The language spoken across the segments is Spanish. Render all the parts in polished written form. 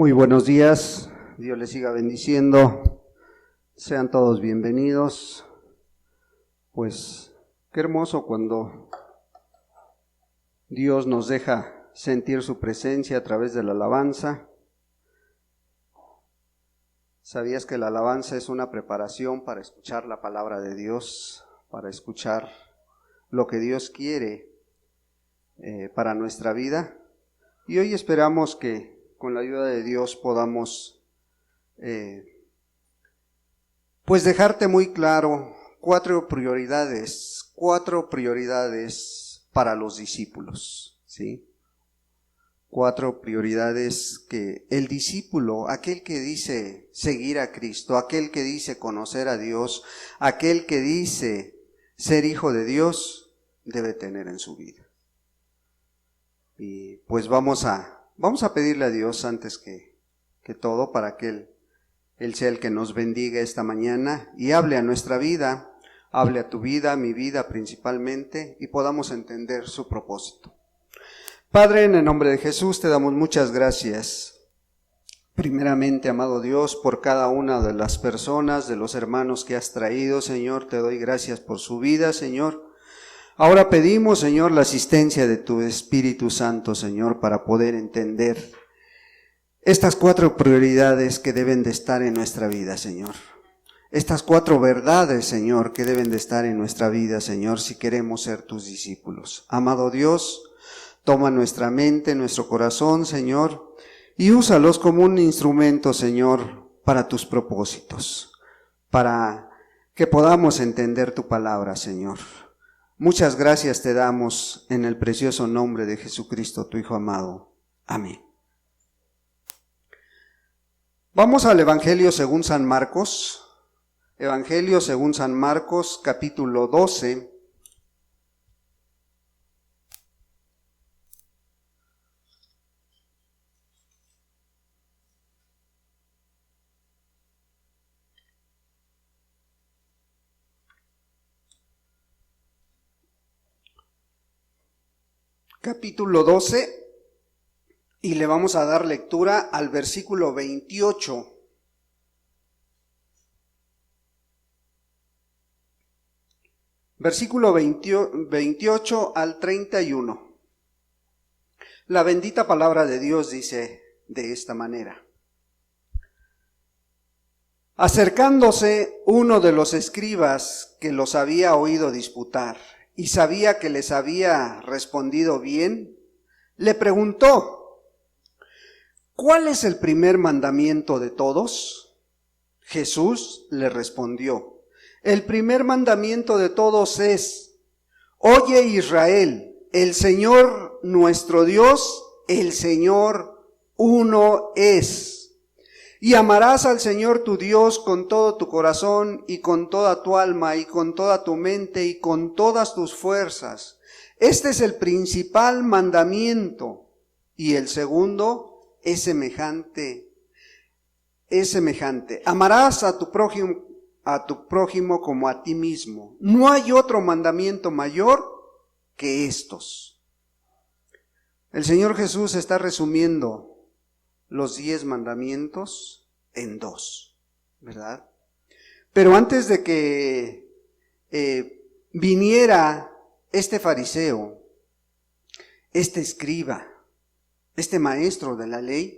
Muy buenos días, Dios les siga bendiciendo, sean todos bienvenidos. Pues qué hermoso cuando Dios nos deja sentir su presencia a través de la alabanza. ¿Sabías que la alabanza es una preparación para escuchar la palabra de Dios, para escuchar lo que Dios quiere para nuestra vida? Y hoy esperamos que con la ayuda de Dios podamos pues dejarte muy claro cuatro prioridades para los discípulos, ¿sí? Cuatro prioridades que el discípulo, aquel que dice seguir a Cristo, aquel que dice conocer a Dios, aquel que dice ser hijo de Dios, debe tener en su vida. Y pues vamos a pedirle a Dios antes que todo para que Él sea el que nos bendiga esta mañana y hable a nuestra vida, hable a tu vida, a mi vida principalmente, y podamos entender su propósito. Padre, en el nombre de Jesús te damos muchas gracias. Primeramente, amado Dios, por cada una de las personas, de los hermanos que has traído, Señor, te doy gracias por su vida, Señor. Ahora pedimos, Señor, la asistencia de tu Espíritu Santo, Señor, para poder entender estas cuatro prioridades que deben de estar en nuestra vida, Señor. Estas cuatro verdades, Señor, que deben de estar en nuestra vida, Señor, si queremos ser tus discípulos. Amado Dios, toma nuestra mente, nuestro corazón, Señor, y úsalos como un instrumento, Señor, para tus propósitos, para que podamos entender tu palabra, Señor. Muchas gracias te damos en el precioso nombre de Jesucristo, tu Hijo amado. Amén. Vamos al Evangelio según San Marcos. Evangelio según San Marcos, capítulo 12. Capítulo 12, y le vamos a dar lectura al versículo 28. Versículo 28 al 31. La bendita palabra de Dios dice de esta manera: Acercándose uno de los escribas que los había oído disputar y sabía que les había respondido bien, le preguntó: ¿cuál es el primer mandamiento de todos? Jesús le respondió: el primer mandamiento de todos es: oye Israel, el Señor nuestro Dios, el Señor uno es. Y amarás al Señor tu Dios con todo tu corazón y con toda tu alma y con toda tu mente y con todas tus fuerzas. Este es el principal mandamiento. Y el segundo es semejante. Amarás a tu prójimo como a ti mismo. No hay otro mandamiento mayor que estos. El Señor Jesús está resumiendo los 10 mandamientos en 2, ¿verdad? Pero antes de que viniera este fariseo, este escriba, este maestro de la ley,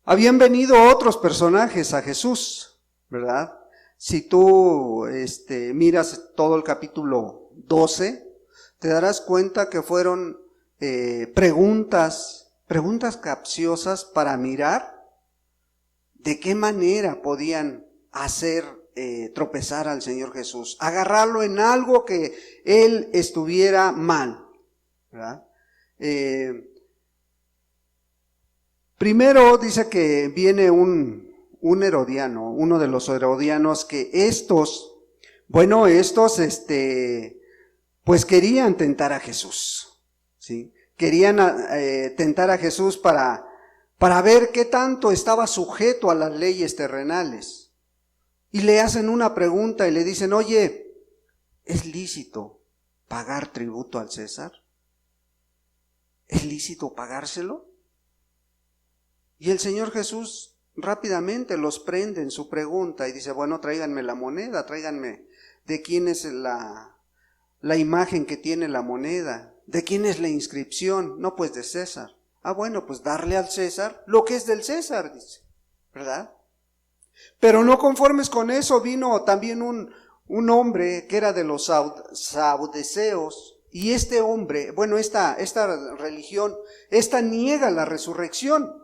habían venido otros personajes a Jesús, ¿verdad? Si tú miras todo el capítulo 12, te darás cuenta que fueron preguntas capciosas para mirar de qué manera podían hacer tropezar al Señor Jesús, agarrarlo en algo que él estuviera mal, ¿verdad? Primero dice que viene un herodiano, uno de los herodianos, que estos pues querían tentar a Jesús, ¿sí? Querían tentar a Jesús para ver qué tanto estaba sujeto a las leyes terrenales. Y le hacen una pregunta y le dicen: oye, ¿es lícito pagar tributo al César? ¿Es lícito pagárselo? Y el Señor Jesús rápidamente los prende en su pregunta y dice, bueno, tráiganme la moneda, tráiganme de quién es la imagen que tiene la moneda, de quién es la inscripción. No, pues de César. Ah, bueno, pues darle al César lo que es del César, dice, ¿verdad? Pero no conformes con eso, vino también un hombre que era de los saduceos, y este hombre, bueno, esta religión, esta niega la resurrección.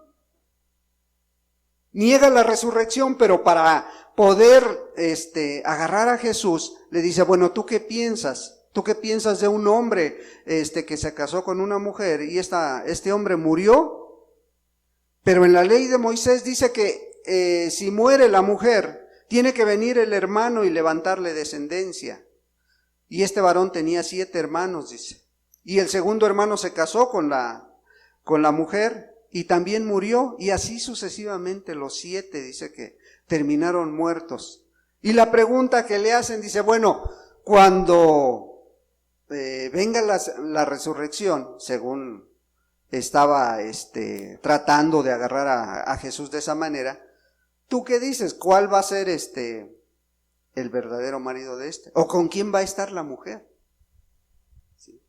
Niega la resurrección, pero para poder agarrar a Jesús, le dice, bueno, ¿tú qué piensas? ¿Tú qué piensas de un hombre que se casó con una mujer y este hombre murió? Pero en la ley de Moisés dice que si muere la mujer, tiene que venir el hermano y levantarle descendencia. Y este varón tenía 7 hermanos, dice. Y el segundo hermano se casó con la mujer y también murió. Y así sucesivamente los 7, dice que terminaron muertos. Y la pregunta que le hacen, dice, bueno, cuando venga la resurrección, según estaba tratando de agarrar a Jesús de esa manera, ¿tú qué dices? ¿Cuál va a ser el verdadero marido de este? ¿O con quién va a estar la mujer? ¿Sí?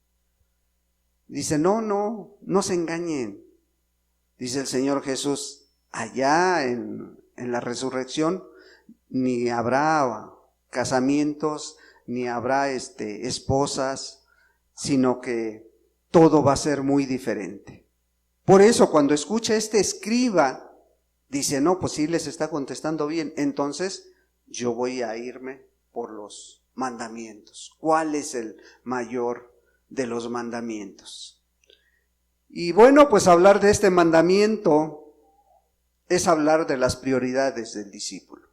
Dice, no se engañen. Dice el Señor Jesús, allá en la resurrección ni habrá casamientos, ni habrá esposas, sino que todo va a ser muy diferente. Por eso cuando escucha este escriba, dice, no, pues sí les está contestando bien, entonces yo voy a irme por los mandamientos. ¿Cuál es el mayor de los mandamientos? Y bueno, pues hablar de este mandamiento es hablar de las prioridades del discípulo.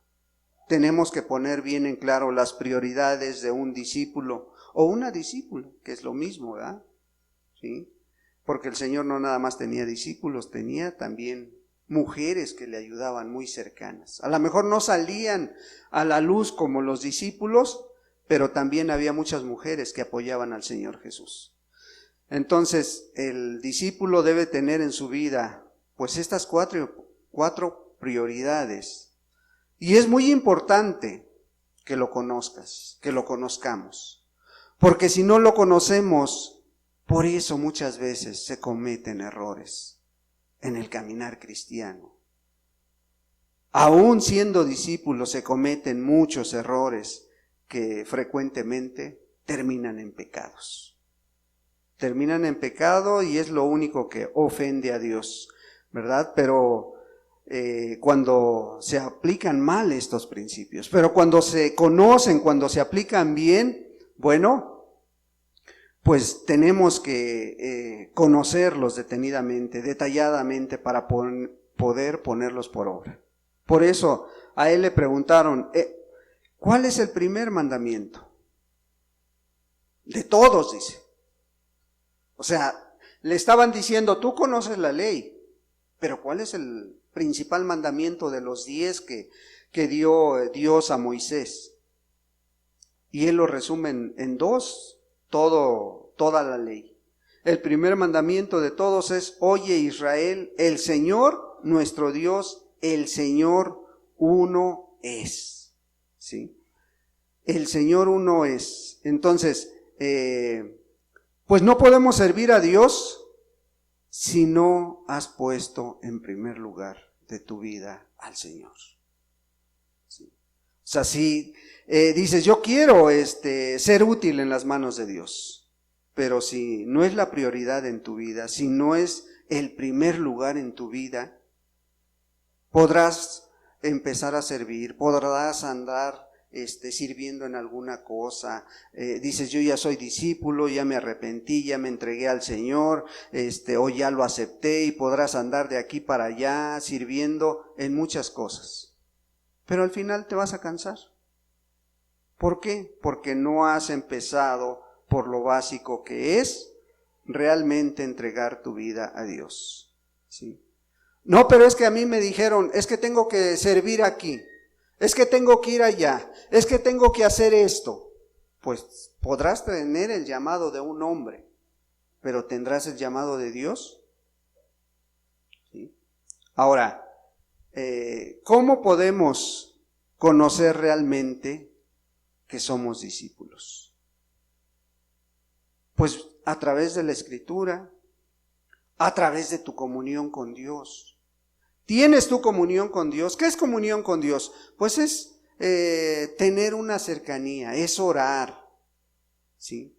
Tenemos que poner bien en claro las prioridades de un discípulo o una discípula, que es lo mismo, ¿verdad? ¿Sí? Porque el Señor no nada más tenía discípulos, tenía también mujeres que le ayudaban muy cercanas. A lo mejor no salían a la luz como los discípulos, pero también había muchas mujeres que apoyaban al Señor Jesús. Entonces, el discípulo debe tener en su vida, pues estas cuatro prioridades. Y es muy importante que lo conozcas, que lo conozcamos. Porque si no lo conocemos, por eso muchas veces se cometen errores en el caminar cristiano. Aún siendo discípulos se cometen muchos errores que frecuentemente terminan en pecados. Terminan en pecado y es lo único que ofende a Dios, ¿verdad? Pero cuando se aplican mal estos principios, pero cuando se conocen, cuando se aplican bien, bueno, pues tenemos que conocerlos detenidamente, detalladamente para poder ponerlos por obra. Por eso a él le preguntaron, ¿cuál es el primer mandamiento? De todos, dice. O sea, le estaban diciendo, tú conoces la ley, pero ¿cuál es el principal mandamiento de los 10 que dio Dios a Moisés? Y él lo resume en 2, toda la ley. El primer mandamiento de todos es, oye Israel, el Señor nuestro Dios, el Señor uno es. ¿Sí? El Señor uno es. Entonces, pues no podemos servir a Dios si no has puesto en primer lugar de tu vida al Señor. ¿Sí? O sea, si dices, yo quiero ser útil en las manos de Dios, pero si no es la prioridad en tu vida, si no es el primer lugar en tu vida, podrás empezar a servir, podrás andar sirviendo en alguna cosa, dices yo ya soy discípulo, ya me arrepentí, ya me entregué al Señor, o ya lo acepté, y podrás andar de aquí para allá sirviendo en muchas cosas, pero al final te vas a cansar. ¿Por qué? Porque no has empezado por lo básico que es realmente entregar tu vida a Dios. ¿Sí? No, pero es que a mí me dijeron, es que tengo que servir aquí, es que tengo que ir allá, es que tengo que hacer esto. Pues podrás tener el llamado de un hombre, pero ¿tendrás el llamado de Dios? ¿Sí? Ahora, ¿cómo podemos conocer realmente que somos discípulos? Pues a través de la Escritura, a través de tu comunión con Dios. ¿Tienes tu comunión con Dios? ¿Qué es comunión con Dios? Pues es tener una cercanía, es orar, ¿sí?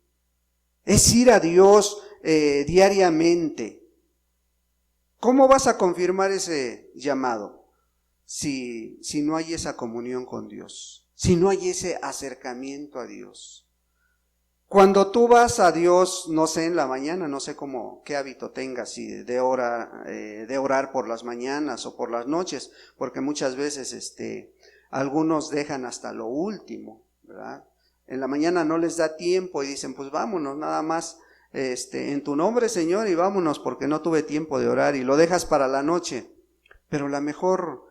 Es ir a Dios diariamente. ¿Cómo vas a confirmar ese llamado? Si no hay esa comunión con Dios, si no hay ese acercamiento a Dios. Cuando tú vas a Dios, no sé, en la mañana, no sé qué hábito tengas, si de orar por las mañanas o por las noches, porque muchas veces algunos dejan hasta lo último, ¿verdad? En la mañana no les da tiempo y dicen, pues vámonos nada más en tu nombre, Señor, y vámonos porque no tuve tiempo de orar, y lo dejas para la noche. Pero la mejor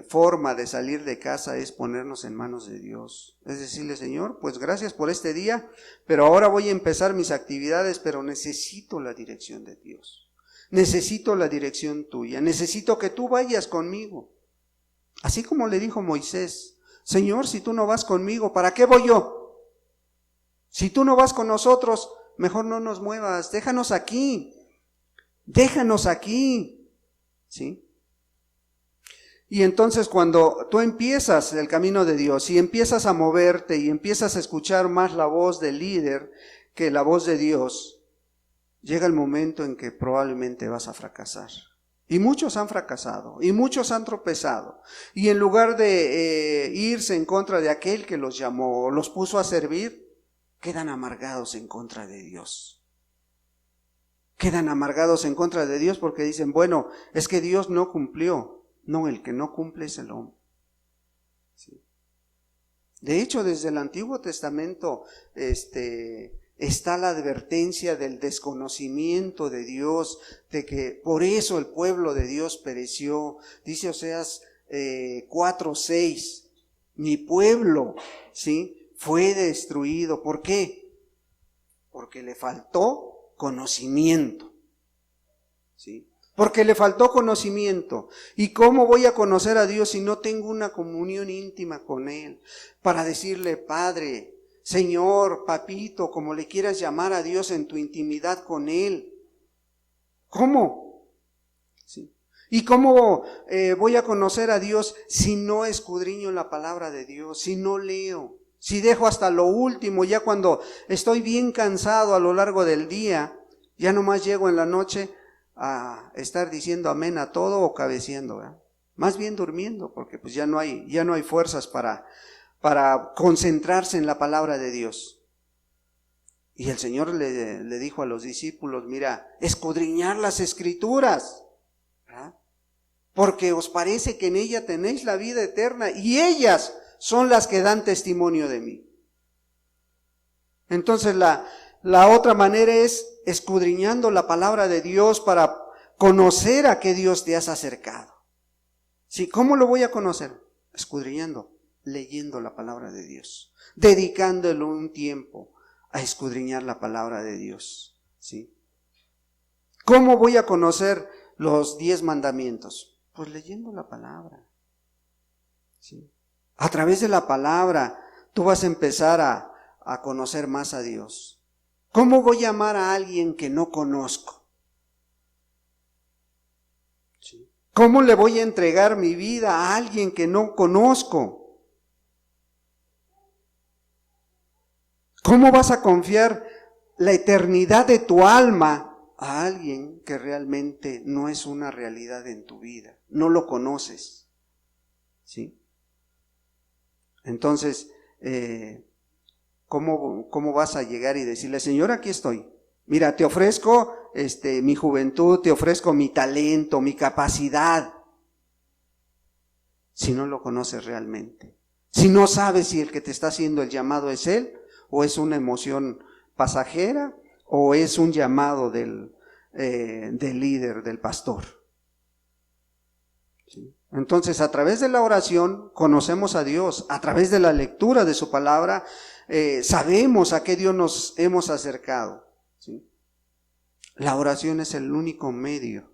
forma de salir de casa es ponernos en manos de Dios. Es decirle, Señor, pues gracias por este día, pero ahora voy a empezar mis actividades, pero necesito la dirección de Dios. Necesito la dirección tuya. Necesito que tú vayas conmigo. Así como le dijo Moisés, Señor, si tú no vas conmigo, ¿para qué voy yo? Si tú no vas con nosotros, mejor no nos muevas, déjanos aquí, ¿sí? Y entonces cuando tú empiezas el camino de Dios y empiezas a moverte y empiezas a escuchar más la voz del líder que la voz de Dios, llega el momento en que probablemente vas a fracasar. Y muchos han fracasado, y muchos han tropezado. Y en lugar de irse en contra de aquel que los llamó, los puso a servir, quedan amargados en contra de Dios. Quedan amargados en contra de Dios porque dicen, bueno, es que Dios no cumplió. No, el que no cumple es el hombre. ¿Sí? De hecho, desde el Antiguo Testamento está la advertencia del desconocimiento de Dios, de que por eso el pueblo de Dios pereció. Dice Oseas 4:6, mi pueblo, ¿sí?, fue destruido. ¿Por qué? Porque le faltó conocimiento, ¿sí? Porque le faltó conocimiento. ¿Y cómo voy a conocer a Dios si no tengo una comunión íntima con Él? Para decirle, Padre, Señor, Papito, como le quieras llamar a Dios, en tu intimidad con Él. ¿Cómo? ¿Sí? ¿Y cómo voy a conocer a Dios si no escudriño la palabra de Dios, si no leo, si dejo hasta lo último, ya cuando estoy bien cansado a lo largo del día, ya nomás llego en la noche a estar diciendo amén a todo o cabeceando, ¿verdad? Más bien durmiendo, porque pues ya no hay fuerzas para concentrarse en la palabra de Dios. Y el Señor le dijo a los discípulos, mira, escudriñar las Escrituras, ¿verdad? Porque os parece que en ella tenéis la vida eterna y ellas son las que dan testimonio de mí. Entonces la otra manera es escudriñando la palabra de Dios para conocer a qué Dios te has acercado. ¿Sí? ¿Cómo lo voy a conocer? Escudriñando, leyendo la palabra de Dios, dedicándole un tiempo a escudriñar la palabra de Dios. ¿Sí? ¿Cómo voy a conocer los 10 mandamientos? Pues leyendo la palabra. ¿Sí? A través de la palabra tú vas a empezar a conocer más a Dios. ¿Cómo voy a amar a alguien que no conozco? ¿Sí? ¿Cómo le voy a entregar mi vida a alguien que no conozco? ¿Cómo vas a confiar la eternidad de tu alma a alguien que realmente no es una realidad en tu vida? No lo conoces. ¿Sí? Entonces, ¿cómo vas a llegar y decirle, Señor, aquí estoy? Mira, te ofrezco mi juventud, te ofrezco mi talento, mi capacidad. Si no lo conoces realmente, si no sabes si el que te está haciendo el llamado es Él, o es una emoción pasajera, o es un llamado del líder, del pastor. ¿Sí? Entonces, a través de la oración conocemos a Dios, a través de la lectura de su palabra, sabemos a qué Dios nos hemos acercado. ¿Sí? La oración es el único medio.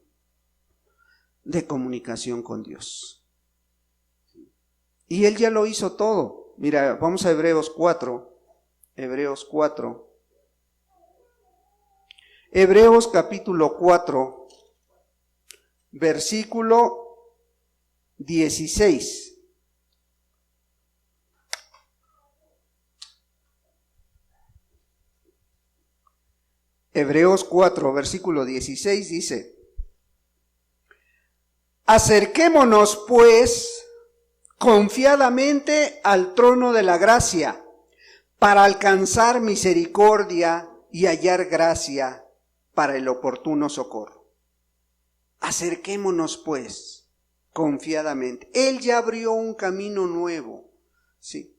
de comunicación con Dios. Y Él ya lo hizo todo. Mira, vamos a Hebreos 4. Hebreos 4. Hebreos capítulo 4, versículo 16. Hebreos 4, versículo 16 dice: acerquémonos pues confiadamente al trono de la gracia, para alcanzar misericordia y hallar gracia para el oportuno socorro. Acerquémonos pues confiadamente. Él ya abrió un camino nuevo. Sí.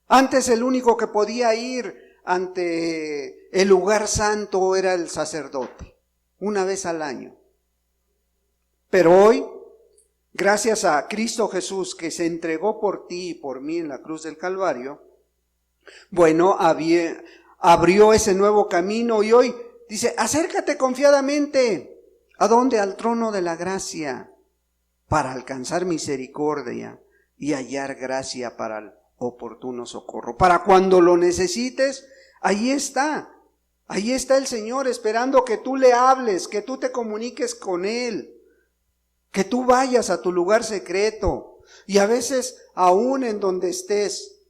Antes el único que podía ir ante el lugar santo era el sacerdote, una vez al año. Pero hoy, gracias a Cristo Jesús, que se entregó por ti y por mí en la cruz del Calvario, bueno, abrió ese nuevo camino y hoy dice: acércate confiadamente. ¿A dónde? Al trono de la gracia, para alcanzar misericordia y hallar gracia para el oportuno socorro. Para cuando lo necesites, ahí está. Ahí está el Señor esperando que tú le hables, que tú te comuniques con Él, que tú vayas a tu lugar secreto. Y a veces, aún en donde estés,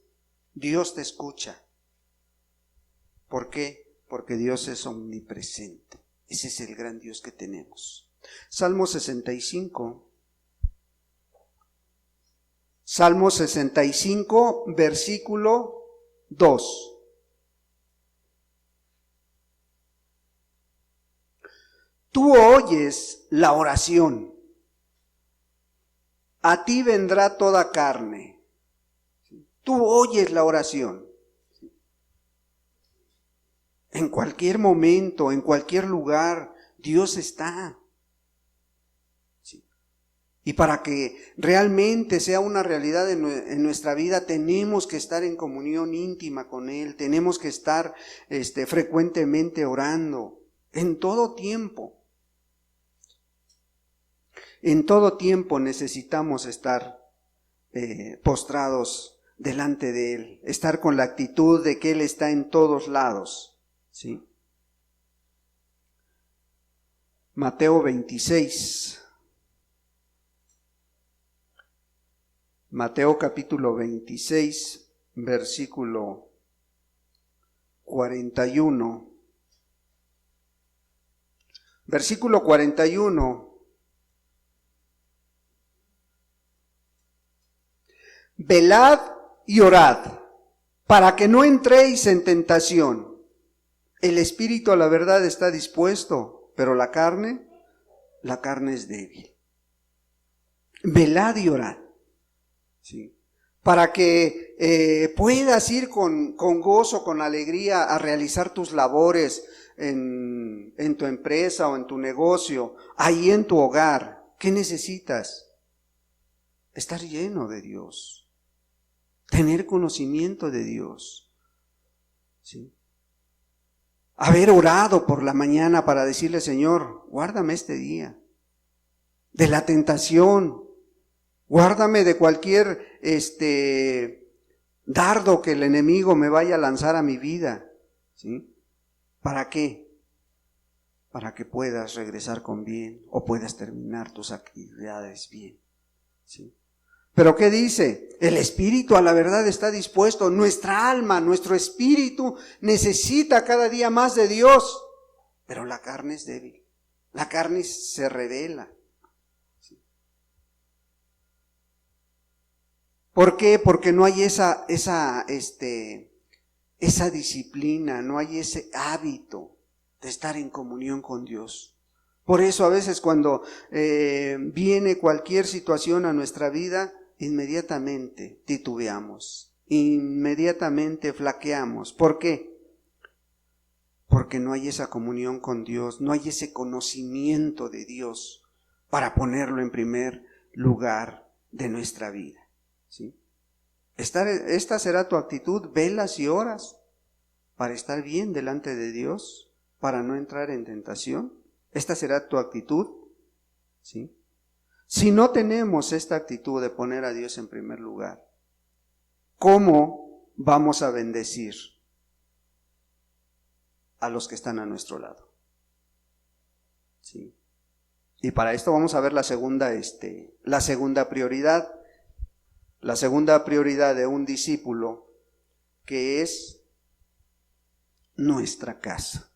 Dios te escucha. ¿Por qué? Porque Dios es omnipresente. Ese es el gran Dios que tenemos. Salmo 65. Salmo 65, versículo 2. Tú oyes la oración, a ti vendrá toda carne. Tú oyes la oración. En cualquier momento, en cualquier lugar, Dios está. Sí. Y para que realmente sea una realidad en nuestra vida, tenemos que estar en comunión íntima con Él, tenemos que estar frecuentemente orando, en todo tiempo. En todo tiempo necesitamos estar postrados delante de Él, estar con la actitud de que Él está en todos lados. ¿Sí? Mateo 26. Mateo capítulo 26, versículo 41. Versículo 41. Velad y orad, para que no entréis en tentación. El espíritu a la verdad está dispuesto, pero la carne es débil. Velad y orad, ¿sí? Para que puedas ir con gozo, con alegría a realizar tus labores en tu empresa o en tu negocio, ahí en tu hogar. ¿Qué necesitas? Estar lleno de Dios, tener conocimiento de Dios, ¿sí? Haber orado por la mañana para decirle: Señor, guárdame este día de la tentación, guárdame de cualquier dardo que el enemigo me vaya a lanzar a mi vida, ¿sí? ¿Para qué? Para que puedas regresar con bien o puedas terminar tus actividades bien, ¿sí? Pero ¿qué dice? El espíritu a la verdad está dispuesto. Nuestra alma, nuestro espíritu necesita cada día más de Dios. Pero la carne es débil. La carne se rebela. ¿Por qué? Porque no hay esa disciplina, no hay ese hábito de estar en comunión con Dios. Por eso a veces cuando viene cualquier situación a nuestra vida, inmediatamente titubeamos, inmediatamente flaqueamos. ¿Por qué? Porque no hay esa comunión con Dios, no hay ese conocimiento de Dios para ponerlo en primer lugar de nuestra vida, ¿sí? Esta será tu actitud, velas y oras para estar bien delante de Dios, para no entrar en tentación. Esta será tu actitud, ¿sí? Si no tenemos esta actitud de poner a Dios en primer lugar, ¿cómo vamos a bendecir a los que están a nuestro lado? ¿Sí? Y para esto vamos a ver la segunda prioridad. La segunda prioridad de un discípulo, que es nuestra casa,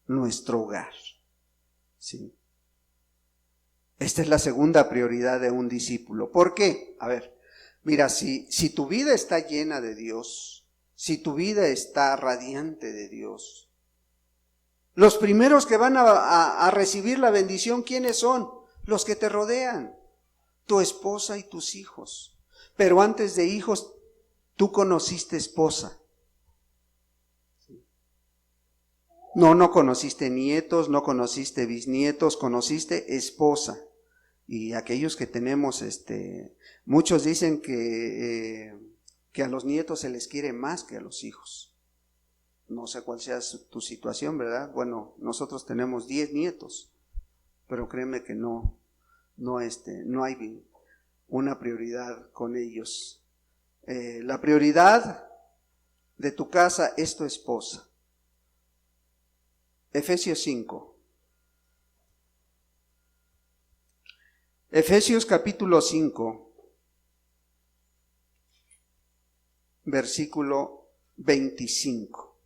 nuestro hogar. ¿Sí? Esta es la segunda prioridad de un discípulo. ¿Por qué? A ver, mira, si tu vida está llena de Dios, si tu vida está radiante de Dios, los primeros que van a recibir la bendición, ¿quiénes son? Los que te rodean, tu esposa y tus hijos. Pero antes de hijos, tú conociste esposa. No conociste nietos, no conociste bisnietos, conociste esposa. Y aquellos que tenemos, muchos dicen que a los nietos se les quiere más que a los hijos. No sé cuál sea tu situación, ¿verdad? Bueno, nosotros tenemos 10 nietos, pero créeme que no hay una prioridad con ellos. La prioridad de tu casa es tu esposa. Efesios 5. Efesios capítulo 5, versículo 25.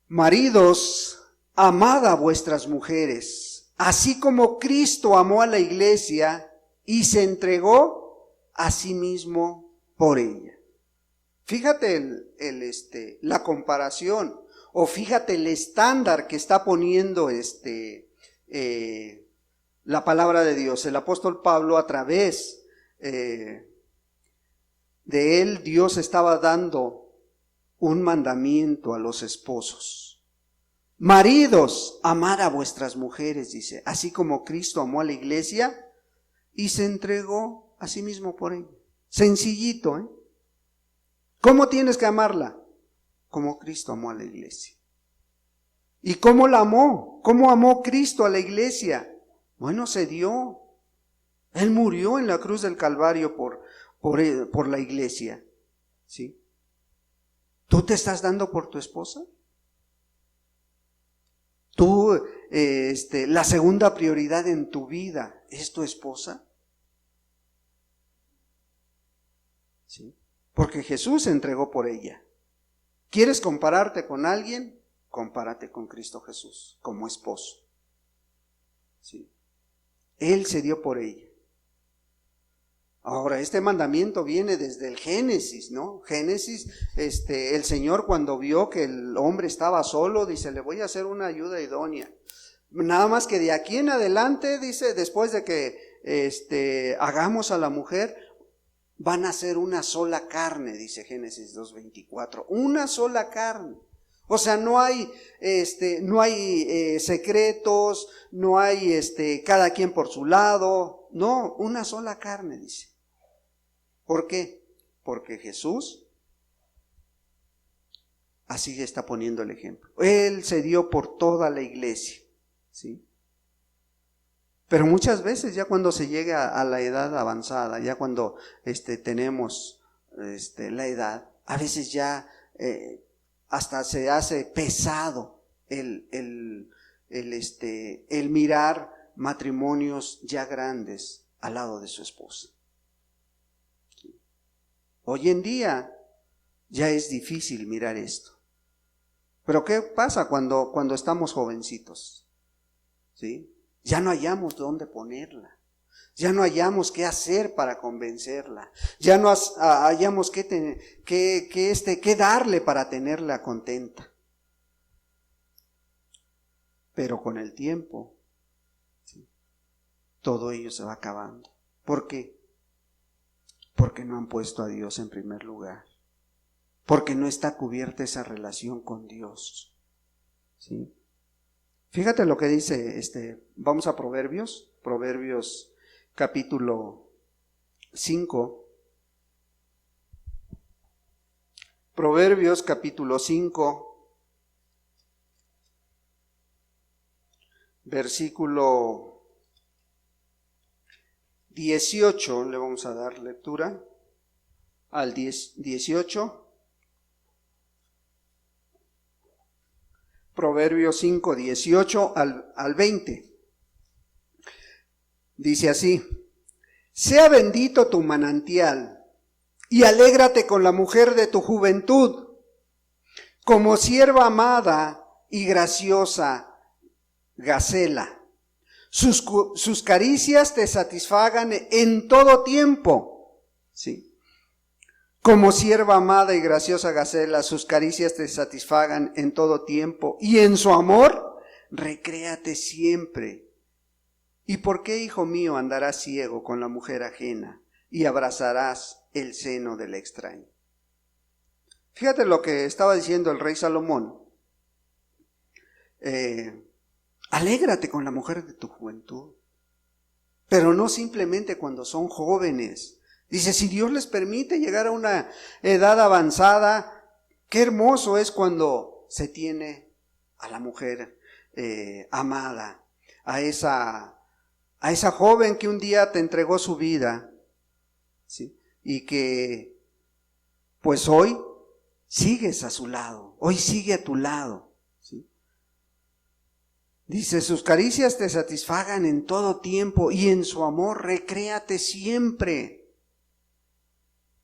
Maridos, amad a vuestras mujeres, así como Cristo amó a la iglesia y se entregó a sí mismo por ella. Fíjate la comparación, o fíjate el estándar que está poniendo la palabra de Dios. El apóstol Pablo, a través de él, Dios estaba dando un mandamiento a los esposos. Maridos, amad a vuestras mujeres, dice, así como Cristo amó a la iglesia y se entregó a sí mismo por ella. Sencillito, ¿eh? ¿Cómo tienes que amarla? Como Cristo amó a la iglesia. ¿Y cómo la amó? ¿Cómo amó Cristo a la iglesia? Bueno, se dio. Él murió en la cruz del Calvario por la iglesia. ¿Sí? ¿Tú te estás dando por tu esposa? ¿Tú, la segunda prioridad en tu vida es tu esposa? ¿Sí? Porque Jesús se entregó por ella. ¿Quieres compararte con alguien? Compárate con Cristo Jesús como esposo. ¿Sí? Él se dio por ella. Ahora, este mandamiento viene desde el Génesis, ¿no? Génesis, el Señor cuando vio que el hombre estaba solo, dice, le voy a hacer una ayuda idónea. Nada más que de aquí en adelante, dice, después de que hagamos a la mujer, van a ser una sola carne, dice Génesis 2:24, una sola carne. O sea, no hay secretos, no hay cada quien por su lado, no, una sola carne, dice. ¿Por qué? Porque Jesús así está poniendo el ejemplo. Él se dio por toda la iglesia, ¿sí? Pero muchas veces ya cuando se llega a la edad avanzada, ya cuando tenemos la edad, a veces ya hasta se hace pesado el mirar matrimonios ya grandes al lado de su esposa. Hoy en día ya es difícil mirar esto. Pero ¿qué pasa cuando estamos jovencitos? ¿Sí? Ya no hallamos dónde ponerla. Ya no hallamos qué hacer para convencerla. Ya no hallamos qué darle para tenerla contenta. Pero con el tiempo, ¿sí?, todo ello se va acabando. ¿Por qué? Porque no han puesto a Dios en primer lugar. Porque no está cubierta esa relación con Dios. ¿Sí? Fíjate lo que dice, vamos a Proverbios capítulo 5. Proverbios capítulo 5, versículo 18, le vamos a dar lectura al 18. Proverbios 5, 18 al 20. Dice así: sea bendito tu manantial y alégrate con la mujer de tu juventud, como sierva amada y graciosa gacela. Sus caricias te satisfagan en todo tiempo. Sí. Como sierva amada y graciosa gacela, sus caricias te satisfagan en todo tiempo, y en su amor recréate siempre. ¿Y por qué, hijo mío, andarás ciego con la mujer ajena y abrazarás el seno del extraño? Fíjate lo que estaba diciendo el rey Salomón. Alégrate con la mujer de tu juventud, pero no simplemente cuando son jóvenes. Dice, si Dios les permite llegar a una edad avanzada, qué hermoso es cuando se tiene a la mujer amada, a esa joven que un día te entregó su vida, ¿sí? Y que pues hoy sigues a su lado, hoy sigue a tu lado, ¿sí? Dice, sus caricias te satisfagan en todo tiempo, y en su amor recréate siempre.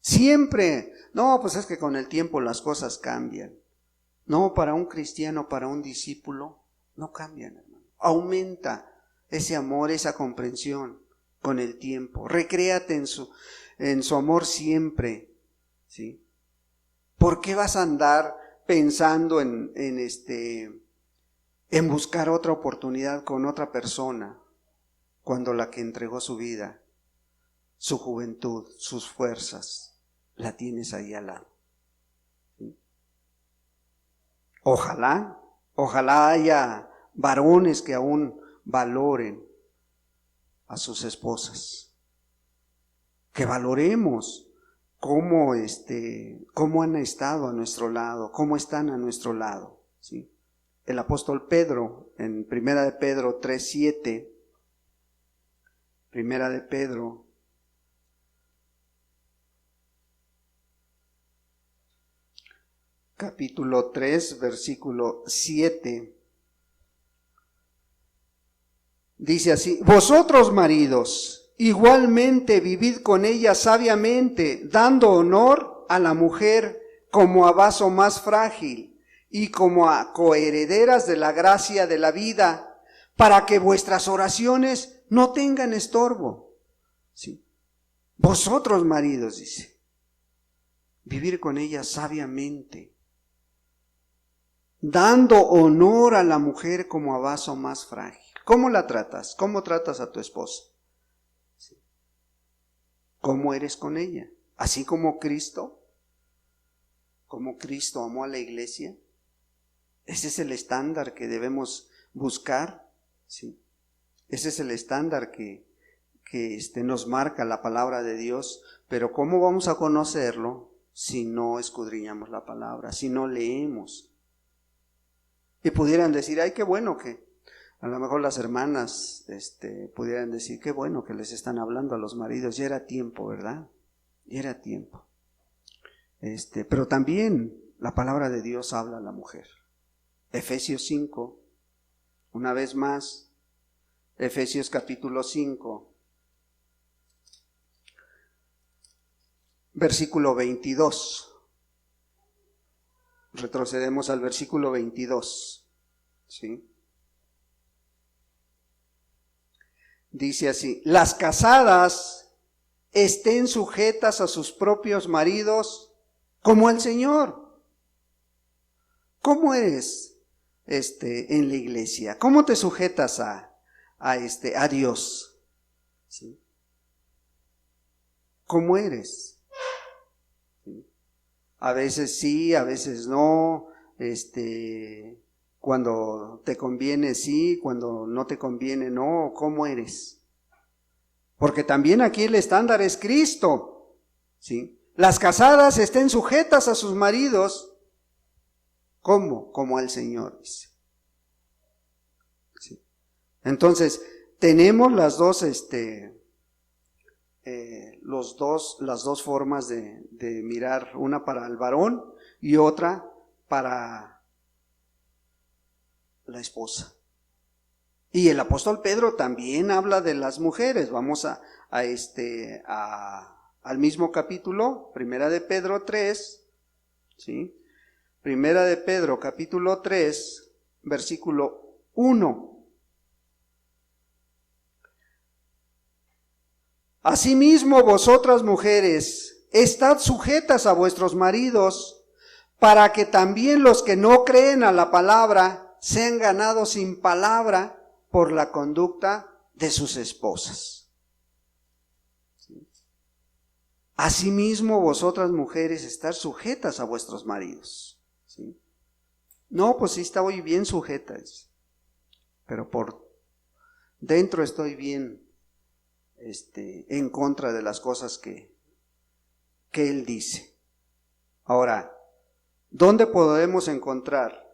Siempre. No, pues es que con el tiempo las cosas cambian. No, para un cristiano, para un discípulo, no cambian, hermano. Aumenta ese amor, esa comprensión con el tiempo. Recréate en su amor siempre, ¿sí? ¿Por qué vas a andar pensando en buscar otra oportunidad con otra persona, cuando la que entregó su vida, su juventud, sus fuerzas, la tienes ahí al lado? ¿Sí? Ojalá haya varones que aún valoren a sus esposas, que valoremos cómo han estado a nuestro lado, cómo están a nuestro lado, ¿sí? El apóstol Pedro, en Primera de Pedro 3:7, Primera de Pedro capítulo 3, versículo 7, dice así: vosotros, maridos, igualmente vivid con ella sabiamente, dando honor a la mujer como a vaso más frágil y como a coherederas de la gracia de la vida, para que vuestras oraciones no tengan estorbo. ¿Sí? Vosotros, maridos, dice, vivir con ella sabiamente, dando honor a la mujer como a vaso más frágil. ¿Cómo la tratas? ¿Cómo tratas a tu esposa? ¿Sí? ¿Cómo eres con ella? Así como Cristo amó a la iglesia. Ese es el estándar que debemos buscar, ¿sí? Ese es el estándar que nos marca la palabra de Dios. Pero ¿cómo vamos a conocerlo si no escudriñamos la palabra, si no leemos? Y pudieran decir, ay, qué bueno que, a lo mejor las hermanas pudieran decir, qué bueno que les están hablando a los maridos, ya era tiempo, ¿verdad? Ya era tiempo. Pero también la palabra de Dios habla a la mujer. Efesios 5, una vez más, Efesios capítulo 5, versículo 22. Retrocedemos al versículo 22, ¿sí? Dice así: las casadas estén sujetas a sus propios maridos como el Señor. ¿Cómo eres en la iglesia? ¿Cómo te sujetas a Dios? ¿Sí? ¿Cómo eres? ¿Sí? A veces sí, a veces no, cuando te conviene sí, cuando no te conviene no. ¿Cómo eres? Porque también aquí el estándar es Cristo, ¿sí? Las casadas estén sujetas a sus maridos, ¿cómo? Como al Señor, dice. ¿Sí? Entonces, tenemos las dos, las dos formas de mirar, una para el varón y otra para la esposa. Y el apóstol Pedro también habla de las mujeres. Vamos al mismo capítulo, Primera de Pedro 3, ¿sí? Primera de Pedro capítulo 3, versículo 1. Asimismo vosotras mujeres, estad sujetas a vuestros maridos, para que también los que no creen a la palabra sean ganados sin palabra por la conducta de sus esposas. Asimismo vosotras mujeres, estad sujetas a vuestros maridos. ¿Sí? No, pues sí estoy bien sujeta, pero por dentro estoy bien en contra de las cosas que él dice. Ahora, ¿dónde podemos encontrar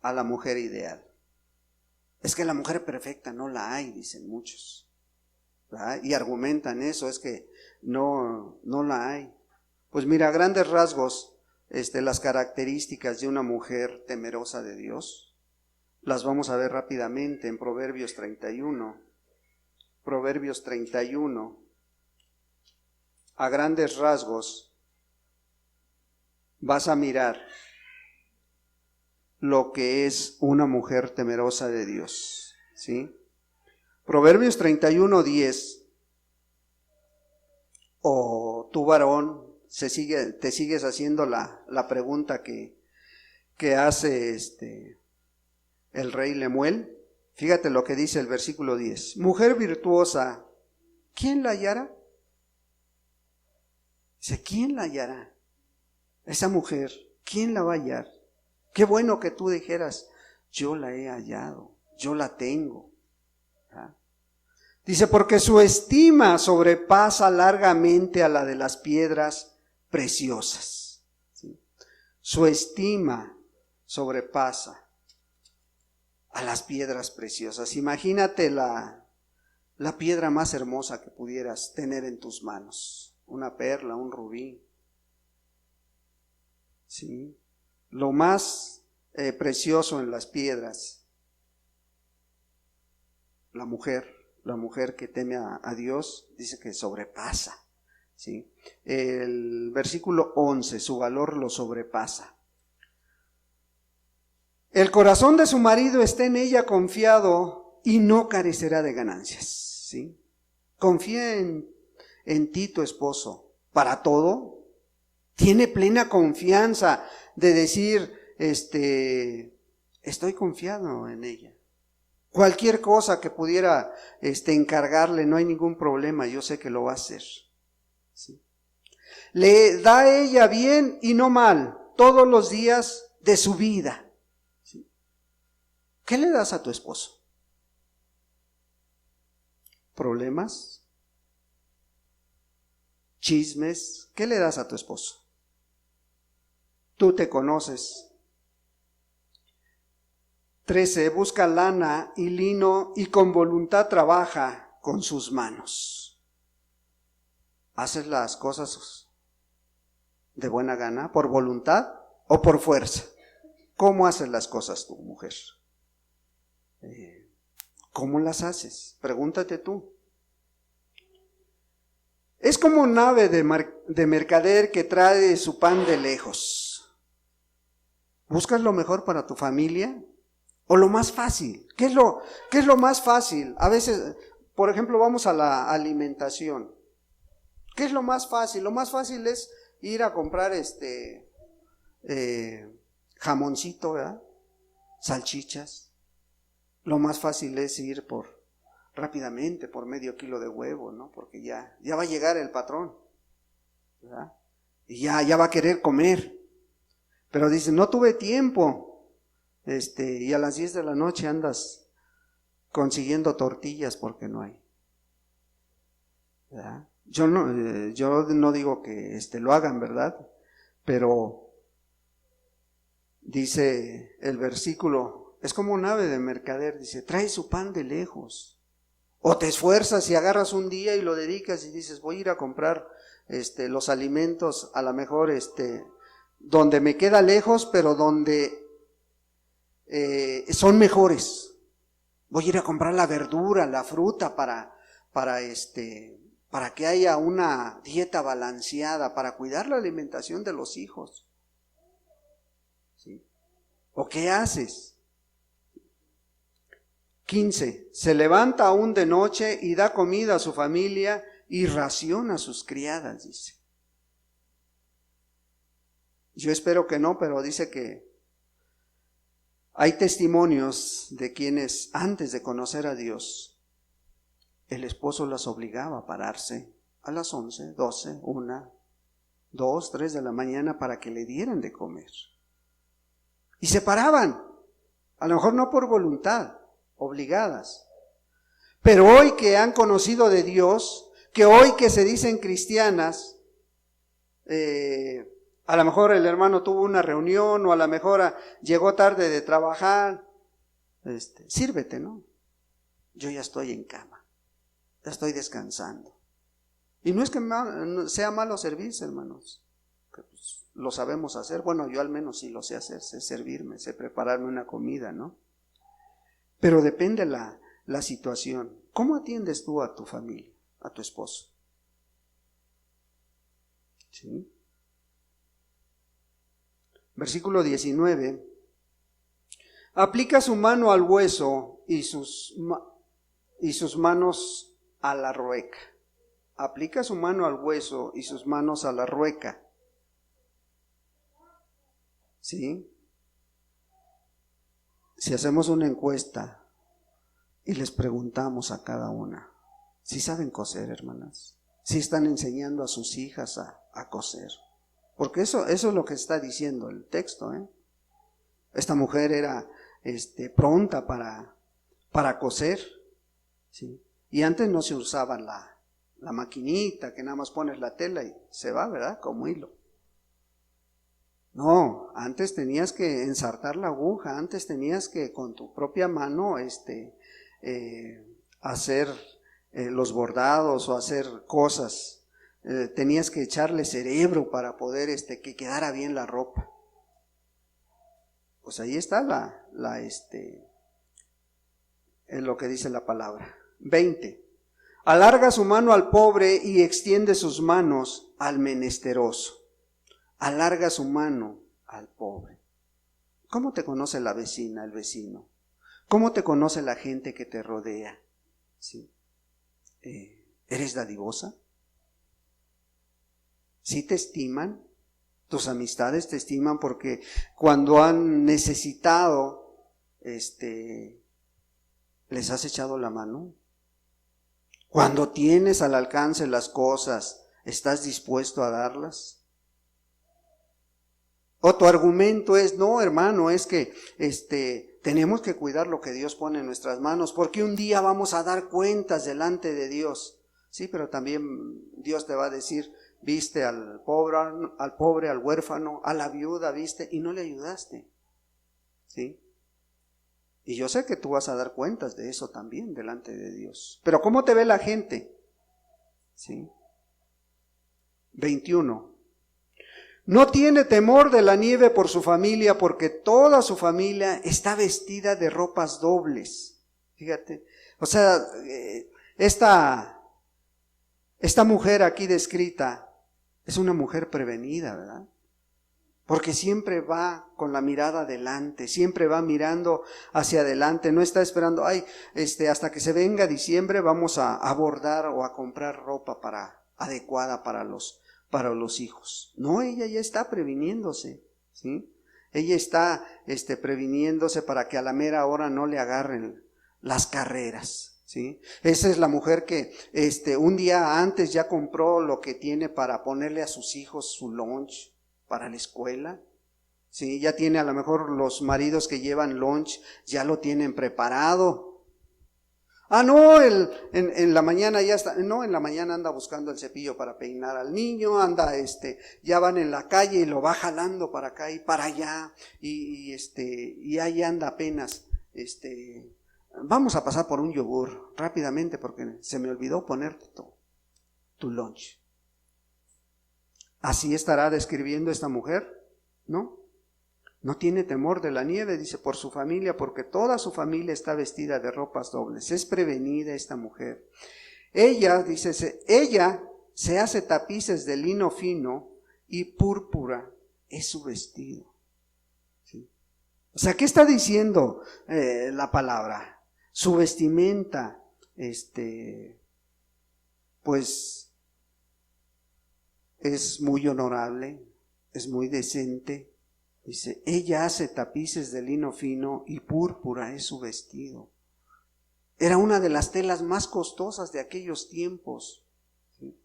a la mujer ideal? Es que la mujer perfecta no la hay, dicen muchos, ¿verdad? Y argumentan eso, es que no la hay. Pues mira, a grandes rasgos, las características de una mujer temerosa de Dios, las vamos a ver rápidamente en Proverbios 31. Proverbios 31, a grandes rasgos, vas a mirar lo que es una mujer temerosa de Dios, ¿sí? Proverbios 31, 10. O tú, varón, te sigues haciendo la pregunta que hace el rey Lemuel. Fíjate lo que dice el versículo 10. Mujer virtuosa, ¿quién la hallará? Dice, ¿quién la hallará? Esa mujer, ¿quién la va a hallar? Qué bueno que tú dijeras, yo la he hallado, yo la tengo. ¿Ah? Dice, porque su estima sobrepasa largamente a la de las piedras preciosas. ¿Sí? Su estima sobrepasa a las piedras preciosas. Imagínate la piedra más hermosa que pudieras tener en tus manos. Una perla, un rubí. ¿Sí? Lo más precioso en las piedras. La mujer que teme a Dios, dice que sobrepasa. ¿Sí? El versículo 11, su valor lo sobrepasa. El corazón de su marido está en ella confiado y no carecerá de ganancias. ¿Sí? Confía en ti, tu esposo, para todo. Tiene plena confianza de decir, estoy confiado en ella. Cualquier cosa que pudiera encargarle, no hay ningún problema, yo sé que lo va a hacer. ¿Sí? Le da a ella bien y no mal todos los días de su vida. ¿Qué le das a tu esposo? ¿Problemas? ¿Chismes? ¿Qué le das a tu esposo? Tú te conoces. 13. Busca lana y lino y con voluntad trabaja con sus manos. ¿Haces las cosas de buena gana, por voluntad o por fuerza? ¿Cómo haces las cosas tú, mujer? ¿Cómo las haces? Pregúntate tú. Es como nave de mercader que trae su pan de lejos. ¿Buscas lo mejor para tu familia o lo más fácil? ¿Qué es lo más fácil? A veces, por ejemplo, vamos a la alimentación. ¿Qué es lo más fácil? Lo más fácil es ir a comprar jamoncito, ¿verdad? Salchichas. Lo más fácil es ir rápidamente por medio kilo de huevo, ¿no? Porque ya va a llegar el patrón, ¿verdad? Y ya va a querer comer. Pero dice, no tuve tiempo, y a las 10 de la noche andas consiguiendo tortillas porque no hay, ¿verdad? Yo no digo que lo hagan, ¿verdad? Pero dice el versículo Es como un ave de mercader, dice, trae su pan de lejos. O te esfuerzas y agarras un día y lo dedicas y dices, voy a ir a comprar los alimentos, a lo mejor donde me queda lejos, pero donde son mejores. Voy a ir a comprar la verdura, la fruta para que haya una dieta balanceada, para cuidar la alimentación de los hijos. ¿Sí? ¿O qué haces? 15. Se levanta aún de noche y da comida a su familia y raciona a sus criadas, dice. Yo espero que no, pero dice que hay testimonios de quienes antes de conocer a Dios, el esposo las obligaba a pararse a las 11, 12, 1, 2, 3 de la mañana para que le dieran de comer. Y se paraban, a lo mejor no por voluntad, obligadas. Pero hoy que han conocido de Dios, que hoy que se dicen cristianas, a lo mejor el hermano tuvo una reunión o a lo mejor llegó tarde de trabajar, sírvete, ¿no? Yo ya estoy en cama, ya estoy descansando. Y no es que sea malo servirse, hermanos, que pues, lo sabemos hacer. Bueno, yo al menos sí lo sé hacer, sé servirme, sé prepararme una comida, ¿no? Pero depende la situación. ¿Cómo atiendes tú a tu familia, a tu esposo? ¿Sí? Versículo 19. Aplica su mano al hueso y sus manos a la rueca. Aplica su mano al hueso y sus manos a la rueca. ¿Sí? Si hacemos una encuesta y les preguntamos a cada una, ¿sí saben coser, hermanas? ¿Sí están enseñando a sus hijas a coser? Porque eso es lo que está diciendo el texto, ¿eh? Esta mujer era pronta para coser, ¿sí? Y antes no se usaba la maquinita que nada más pones la tela y se va, ¿verdad? Como hilo. No, antes tenías que ensartar la aguja, antes tenías que con tu propia mano hacer los bordados o hacer cosas. Tenías que echarle cerebro para poder que quedara bien la ropa. Pues ahí está es lo que dice la palabra. 20. Alarga su mano al pobre y extiende sus manos al menesteroso. Alarga su mano al pobre. ¿Cómo te conoce la vecina, el vecino? ¿Cómo te conoce la gente que te rodea? ¿Sí? ¿Eres dadivosa? ¿Sí te estiman? ¿Tus amistades te estiman porque cuando han necesitado, les has echado la mano? Cuando tienes al alcance las cosas, ¿estás dispuesto a darlas? O tu argumento es, no, hermano, es que tenemos que cuidar lo que Dios pone en nuestras manos, porque un día vamos a dar cuentas delante de Dios. Sí, pero también Dios te va a decir, viste al pobre, al huérfano, a la viuda, viste, y no le ayudaste. ¿Sí? Y yo sé que tú vas a dar cuentas de eso también delante de Dios. Pero ¿cómo te ve la gente? ¿Sí? 21. No tiene temor de la nieve por su familia, porque toda su familia está vestida de ropas dobles. Fíjate, o sea, esta mujer aquí descrita es una mujer prevenida, ¿verdad? Porque siempre va con la mirada adelante, siempre va mirando hacia adelante, no está esperando, hasta que se venga diciembre vamos a bordar o a comprar ropa adecuada para los hijos. No, ella ya está previniéndose, ¿sí? Ella está previniéndose para que a la mera hora no le agarren las carreras, ¿sí? Esa es la mujer que un día antes ya compró lo que tiene para ponerle a sus hijos su lunch para la escuela, ¿sí? Ya tiene a lo mejor los maridos que llevan lunch, ya lo tienen preparado. No, en la mañana ya está, no, en la mañana anda buscando el cepillo para peinar al niño, anda, ya van en la calle y lo va jalando para acá y para allá, y ahí anda apenas, vamos a pasar por un yogur rápidamente porque se me olvidó ponerte tu lunch. ¿Así estará describiendo esta mujer? ¿No? No tiene temor de la nieve, dice, por su familia, porque toda su familia está vestida de ropas dobles. Es prevenida esta mujer. Ella, dice, ella se hace tapices de lino fino y púrpura es su vestido. ¿Sí? O sea, ¿qué está diciendo la palabra? Su vestimenta, pues es muy honorable, es muy decente. Dice, ella hace tapices de lino fino y púrpura es su vestido. Era una de las telas más costosas de aquellos tiempos, ¿sí?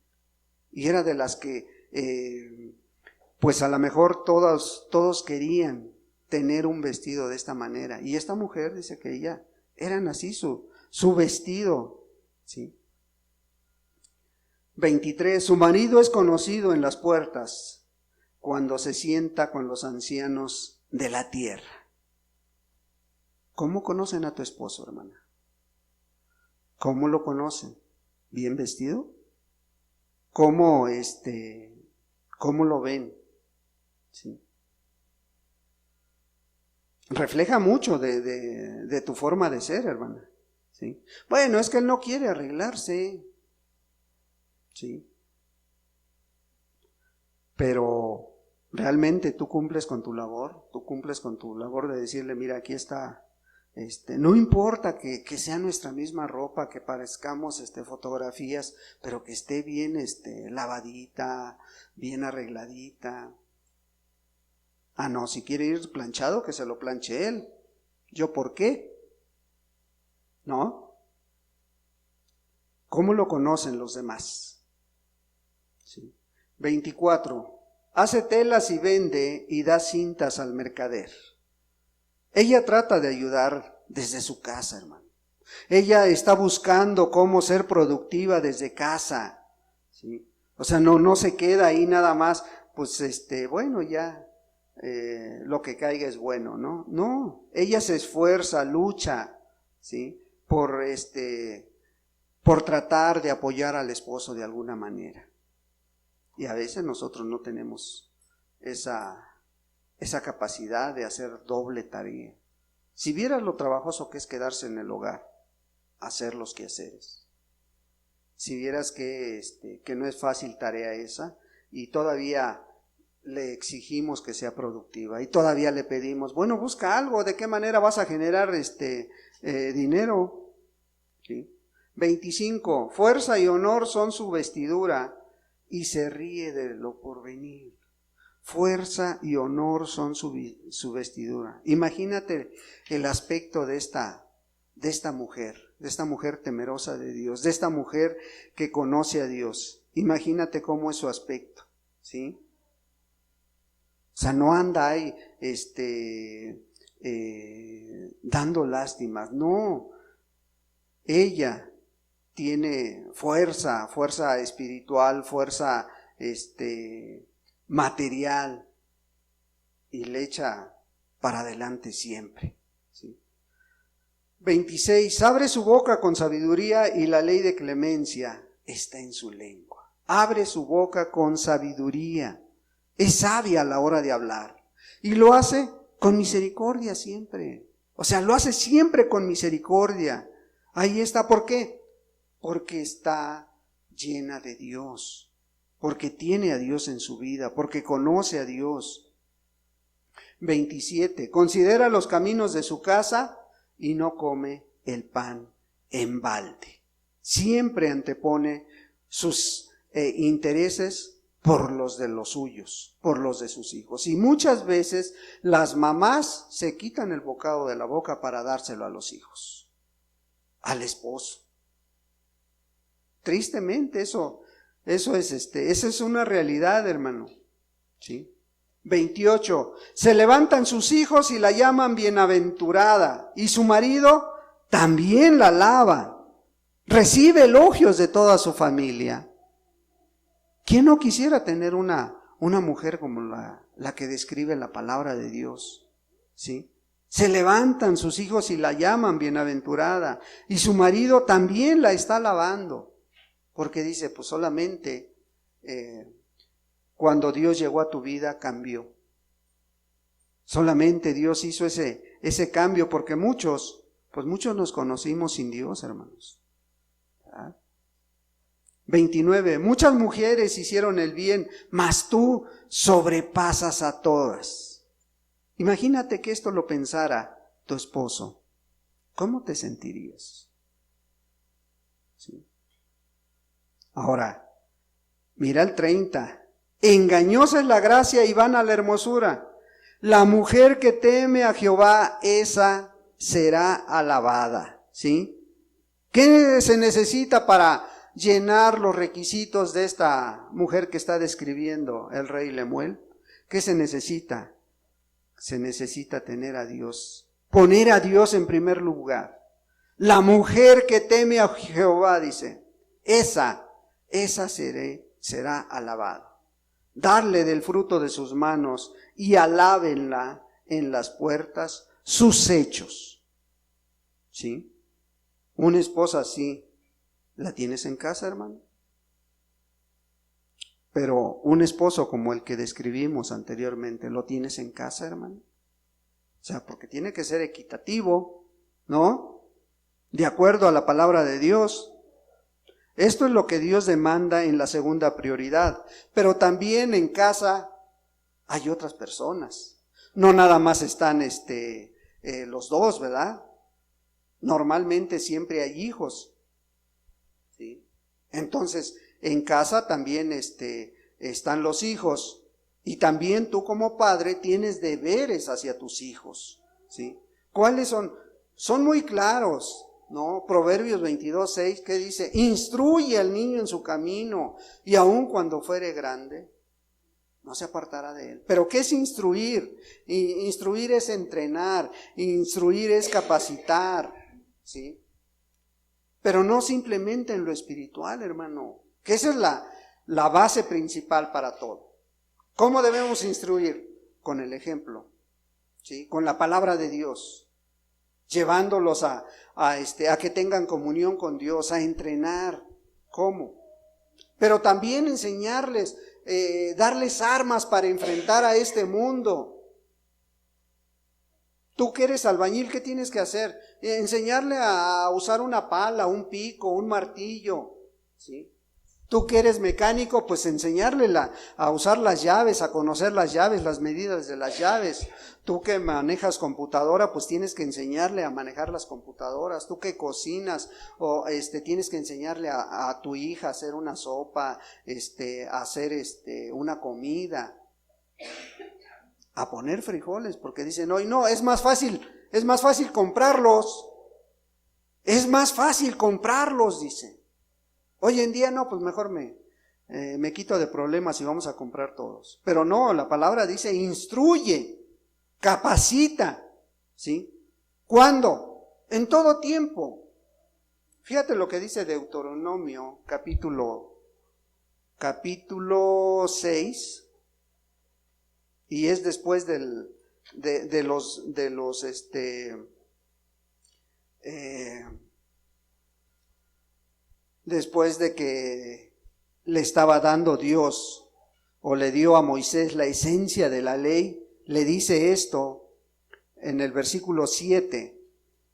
Y era de las que, pues a lo mejor todos querían tener un vestido de esta manera. Y esta mujer dice que ella, eran así su vestido, ¿sí? 23, su marido es conocido en las puertas cuando se sienta con los ancianos de la tierra. ¿Cómo conocen a tu esposo, hermana? ¿Cómo lo conocen? ¿Bien vestido? ¿Cómo lo ven? ¿Sí? Refleja mucho de tu forma de ser, hermana. ¿Sí? Bueno, es que él no quiere arreglarse. ¿Sí? Pero realmente tú cumples con tu labor, de decirle, mira, aquí está, no importa que sea nuestra misma ropa, que parezcamos fotografías, pero que esté bien lavadita, bien arregladita. Ah, no, si quiere ir planchado, que se lo planche él. ¿Yo por qué? ¿No? ¿Cómo lo conocen los demás? ¿Sí? 24. Hace telas y vende y da cintas al mercader. Ella trata de ayudar desde su casa, hermano. Ella está buscando cómo ser productiva desde casa, ¿sí? O sea, no se queda ahí nada más, pues bueno, ya lo que caiga es bueno, ¿no? No, ella se esfuerza, lucha, ¿sí? Por tratar de apoyar al esposo de alguna manera. Y a veces nosotros no tenemos esa capacidad de hacer doble tarea. Si vieras lo trabajoso que es quedarse en el hogar, hacer los quehaceres. Si vieras que no es fácil tarea esa, y todavía le exigimos que sea productiva, y todavía le pedimos, bueno, busca algo, ¿de qué manera vas a generar dinero? ¿Sí? 25, fuerza y honor son su vestidura, y se ríe de lo porvenir. Fuerza y honor son su vestidura. Imagínate el aspecto de esta mujer temerosa de Dios, de esta mujer que conoce a Dios. Imagínate cómo es su aspecto, ¿sí? O sea, no anda ahí dando lástimas, no. Ella tiene fuerza espiritual, fuerza material, y le echa para adelante siempre, ¿sí? 26, abre su boca con sabiduría y la ley de clemencia está en su lengua. Abre su boca con sabiduría, es sabia a la hora de hablar y lo hace con misericordia siempre. O sea, lo hace siempre con misericordia. Ahí está, ¿por qué? Porque está llena de Dios, porque tiene a Dios en su vida, porque conoce a Dios. 27, considera los caminos de su casa y no come el pan en balde. Siempre antepone sus intereses por los de los suyos, por los de sus hijos. Y muchas veces las mamás se quitan el bocado de la boca para dárselo a los hijos, al esposo. Tristemente eso es una realidad, hermano, ¿sí? 28, se levantan sus hijos y la llaman bienaventurada, y su marido también la alaba. Recibe elogios de toda su familia. ¿Quién no quisiera tener una mujer como la que describe la palabra de Dios? ¿Sí? Se levantan sus hijos y la llaman bienaventurada. Y su marido también la está alabando. Porque dice, pues solamente cuando Dios llegó a tu vida cambió. Solamente Dios hizo ese cambio, porque muchos nos conocimos sin Dios, hermanos. ¿Verdad? 29. Muchas mujeres hicieron el bien, mas tú sobrepasas a todas. Imagínate que esto lo pensara tu esposo. ¿Cómo te sentirías? ¿Sí? Ahora, mira el 30. Engañosa es la gracia y vana la hermosura. La mujer que teme a Jehová, esa será alabada. ¿Sí? ¿Qué se necesita para llenar los requisitos de esta mujer que está describiendo el rey Lemuel? ¿Qué se necesita? Se necesita tener a Dios, poner a Dios en primer lugar. La mujer que teme a Jehová, dice, esa será alabada. Darle del fruto de sus manos y alábenla en las puertas sus hechos. ¿Sí? Una esposa así, ¿la tienes en casa, hermano? Pero un esposo como el que describimos anteriormente, ¿lo tienes en casa, hermano? O sea, porque tiene que ser equitativo, ¿no? De acuerdo a la palabra de Dios. Esto es lo que Dios demanda en la segunda prioridad. Pero también en casa hay otras personas. No nada más están los dos, ¿verdad? Normalmente siempre hay hijos. ¿Sí? Entonces, en casa también están los hijos. Y también tú como padre tienes deberes hacia tus hijos. ¿Sí? ¿Cuáles son? Son muy claros, ¿no? Proverbios 22:6, ¿qué dice? Instruye al niño en su camino, y aun cuando fuere grande, no se apartará de él. ¿Pero qué es instruir? Instruir es entrenar, instruir es capacitar, ¿sí? Pero no simplemente en lo espiritual, hermano, que esa es la base principal para todo. ¿Cómo debemos instruir? Con el ejemplo, ¿sí? Con la palabra de Dios, llevándolos a que tengan comunión con Dios, a entrenar. ¿Cómo? Pero también enseñarles, darles armas para enfrentar a este mundo. Tú que eres albañil, ¿qué tienes que hacer? Enseñarle a usar una pala, un pico, un martillo, ¿sí? Tú que eres mecánico, pues enseñarle a usar las llaves, a conocer las llaves, las medidas de las llaves. Tú que manejas computadora, pues tienes que enseñarle a manejar las computadoras. Tú que cocinas, tienes que enseñarle a tu hija a hacer una sopa, a hacer una comida, a poner frijoles, porque dicen, hoy no, es más fácil comprarlos. Es más fácil comprarlos, dicen. Hoy en día no, pues mejor me quito de problemas y vamos a comprar todos. Pero no, la palabra dice instruye, capacita, ¿sí? ¿Cuándo? En todo tiempo. Fíjate lo que dice Deuteronomio capítulo 6, y es después después de que le estaba dando Dios, o le dio a Moisés la esencia de la ley, le dice esto en el versículo 7,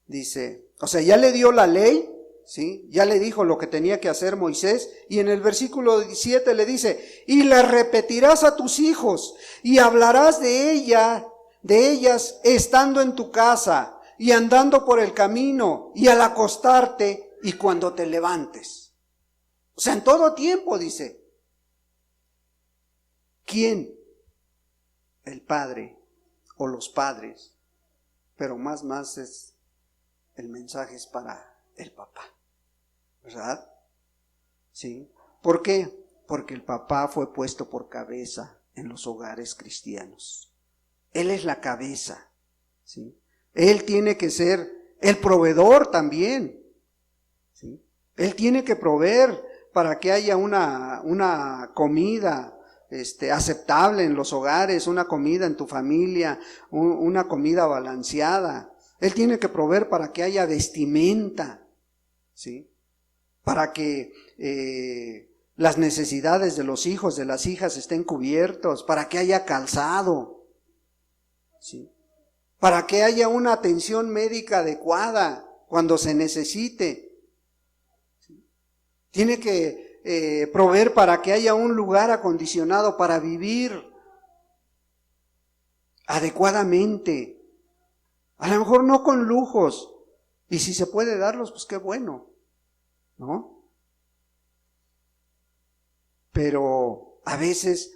dice, o sea, ya le dio la ley, ¿sí? Ya le dijo lo que tenía que hacer Moisés, y en el versículo 7 le dice, y la repetirás a tus hijos, y hablarás de ellas estando en tu casa, y andando por el camino, y al acostarte, y cuando te levantes. O sea, en todo tiempo, dice. ¿Quién? El padre o los padres. Pero más es, el mensaje es para el papá. ¿Verdad? ¿Sí? ¿Por qué? Porque el papá fue puesto por cabeza en los hogares cristianos. Él es la cabeza. ¿Sí? Él tiene que ser el proveedor también. ¿Sí? Él tiene que proveer para que haya una comida aceptable en los hogares, una comida en tu familia, una comida balanceada. Él tiene que proveer para que haya vestimenta, ¿sí? Para que las necesidades de los hijos, de las hijas estén cubiertos, para que haya calzado, ¿sí? Para que haya una atención médica adecuada cuando se necesite. ¿Sí? Tiene que proveer para que haya un lugar acondicionado para vivir adecuadamente. A lo mejor no con lujos, y si se puede darlos, pues qué bueno, ¿no? Pero a veces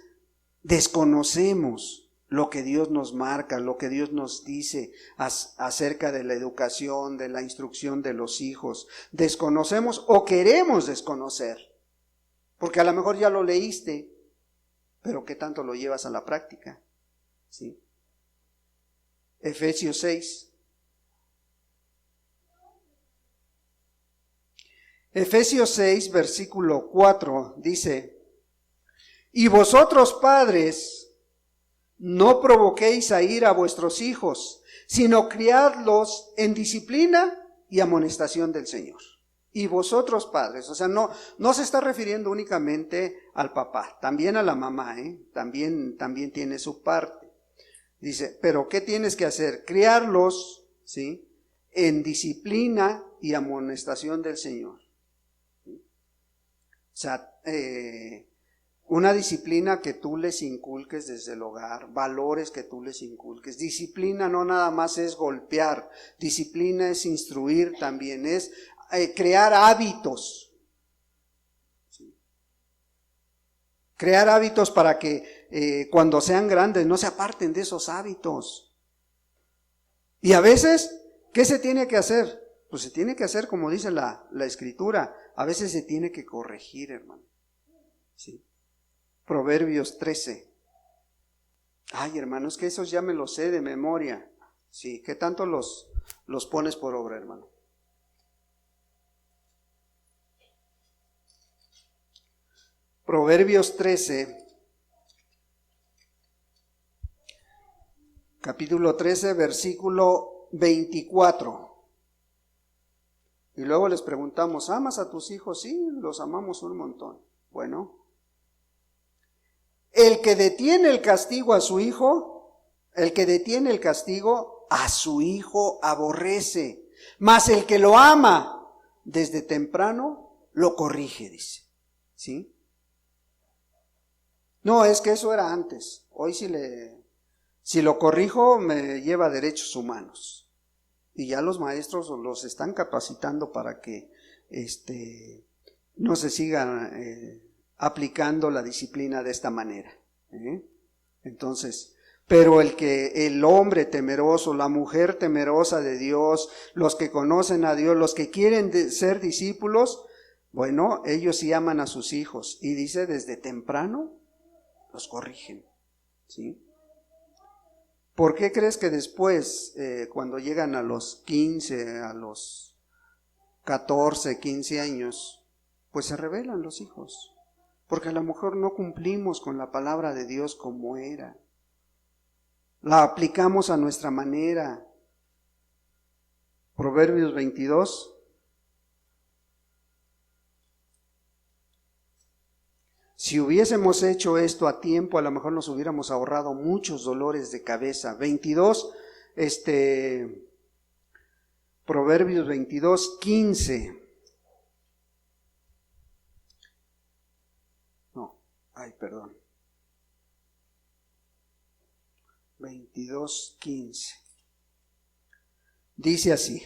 desconocemos lo que Dios nos marca, lo que Dios nos dice acerca de la educación, de la instrucción de los hijos. Desconocemos o queremos desconocer, porque a lo mejor ya lo leíste, pero ¿qué tanto lo llevas a la práctica? ¿Sí? Efesios 6. Efesios 6, versículo 4, dice: y vosotros, padres, no provoquéis a ira a vuestros hijos, sino criadlos en disciplina y amonestación del Señor. Y vosotros, padres, o sea, no se está refiriendo únicamente al papá, también a la mamá, también tiene su parte. Dice, pero ¿qué tienes que hacer? Criarlos, ¿sí?, en disciplina y amonestación del Señor. ¿Sí? O sea, una disciplina que tú les inculques desde el hogar, valores que tú les inculques. Disciplina no nada más es golpear, disciplina es instruir también, es crear hábitos. ¿Sí? Crear hábitos para que cuando sean grandes no se aparten de esos hábitos. Y a veces, ¿qué se tiene que hacer? Pues se tiene que hacer como dice la Escritura, a veces se tiene que corregir, hermano. ¿Sí? Proverbios 13. Ay, hermano, es que esos ya me los sé de memoria. Sí, ¿qué tanto los pones por obra, hermano? Proverbios 13, capítulo 13, versículo 24. Y luego les preguntamos, ¿amas a tus hijos? Sí, los amamos un montón. Bueno, el que detiene el castigo a su hijo, el que detiene el castigo a su hijo aborrece, mas el que lo ama desde temprano lo corrige, dice. ¿Sí? No, es que eso era antes. Hoy si lo corrijo me lleva a derechos humanos. Y ya los maestros los están capacitando para que no se sigan aplicando la disciplina de esta manera. Entonces, pero el hombre temeroso, la mujer temerosa de Dios, los que conocen a Dios, los que quieren ser discípulos, bueno, ellos sí aman a sus hijos. Y dice, desde temprano los corrigen. ¿Sí? ¿Por qué crees que después, cuando llegan a los 15, a los 14, 15 años, pues se rebelan los hijos? Porque a lo mejor no cumplimos con la palabra de Dios como era. La aplicamos a nuestra manera. Proverbios 22. Si hubiésemos hecho esto a tiempo, a lo mejor nos hubiéramos ahorrado muchos dolores de cabeza. 22, Proverbios 22, 15. Perdón. 22, 15. Dice así: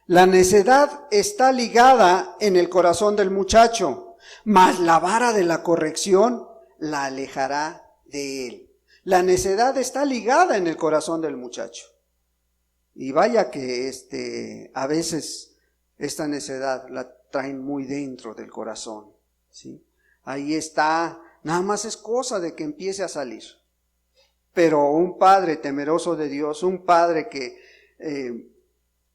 la necedad está ligada en el corazón del muchacho, mas la vara de la corrección la alejará de él. La necedad está ligada en el corazón del muchacho. Y vaya que a veces esta necedad la traen muy dentro del corazón, ¿sí? Ahí está, nada más es cosa de que empiece a salir. Pero un padre temeroso de Dios, un padre que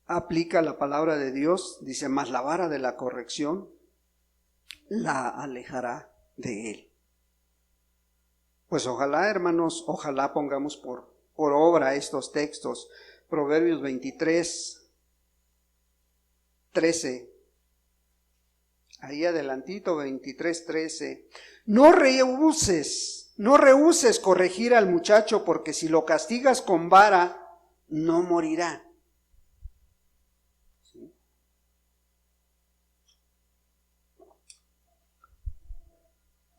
aplica la palabra de Dios, dice, mas la vara de la corrección la alejará de él. Pues ojalá, hermanos, ojalá pongamos por obra estos textos. Proverbios 23, 13. Ahí adelantito, 23, 13. No rehuses corregir al muchacho, porque si lo castigas con vara, no morirá. ¿Sí?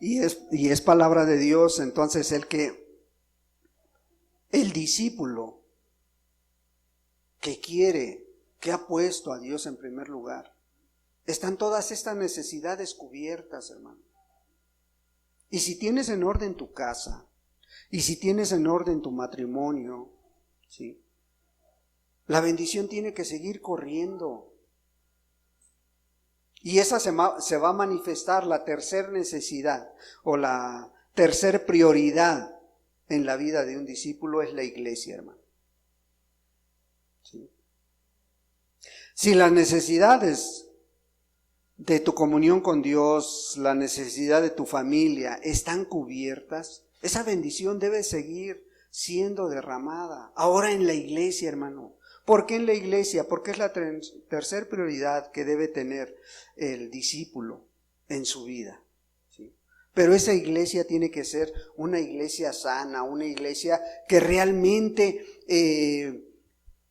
Y es palabra de Dios. Entonces el discípulo que quiere, que ha puesto a Dios en primer lugar, están todas estas necesidades cubiertas, hermano. Y si tienes en orden tu casa, y si tienes en orden tu matrimonio, ¿sí?, la bendición tiene que seguir corriendo. Y esa se va a manifestar, la tercera necesidad o la tercera prioridad en la vida de un discípulo es la iglesia, hermano. ¿Sí? Si las necesidades de tu comunión con Dios, la necesidad de tu familia están cubiertas, esa bendición debe seguir siendo derramada. Ahora en la iglesia, hermano. ¿Por qué en la iglesia? Porque es la tercera prioridad que debe tener el discípulo en su vida. ¿Sí? Pero esa iglesia tiene que ser una iglesia sana, una iglesia que realmente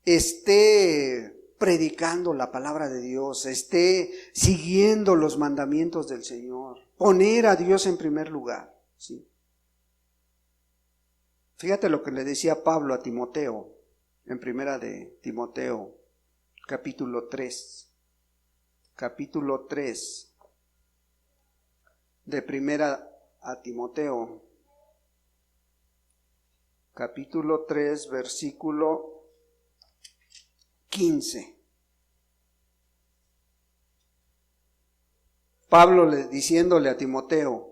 esté predicando la palabra de Dios, esté siguiendo los mandamientos del Señor, poner a Dios en primer lugar. ¿Sí? Fíjate lo que le decía Pablo a Timoteo en primera de Timoteo, capítulo 3 de primera a Timoteo, capítulo 3, versículo 15. Pablo diciéndole a Timoteo,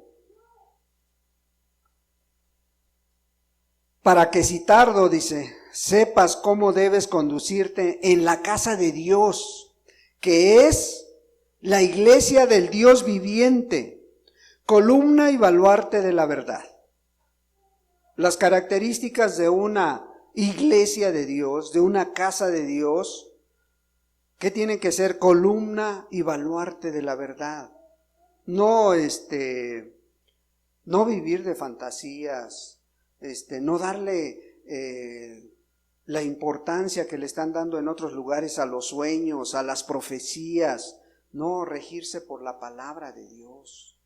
para que si tardo, dice, sepas cómo debes conducirte en la casa de Dios, que es la iglesia del Dios viviente, columna y baluarte de la verdad. Las características de una iglesia de Dios, de una casa de Dios, que tienen que ser columna y baluarte de la verdad. No vivir de fantasías, no darle la importancia que le están dando en otros lugares a los sueños, a las profecías. No, regirse por la palabra de Dios.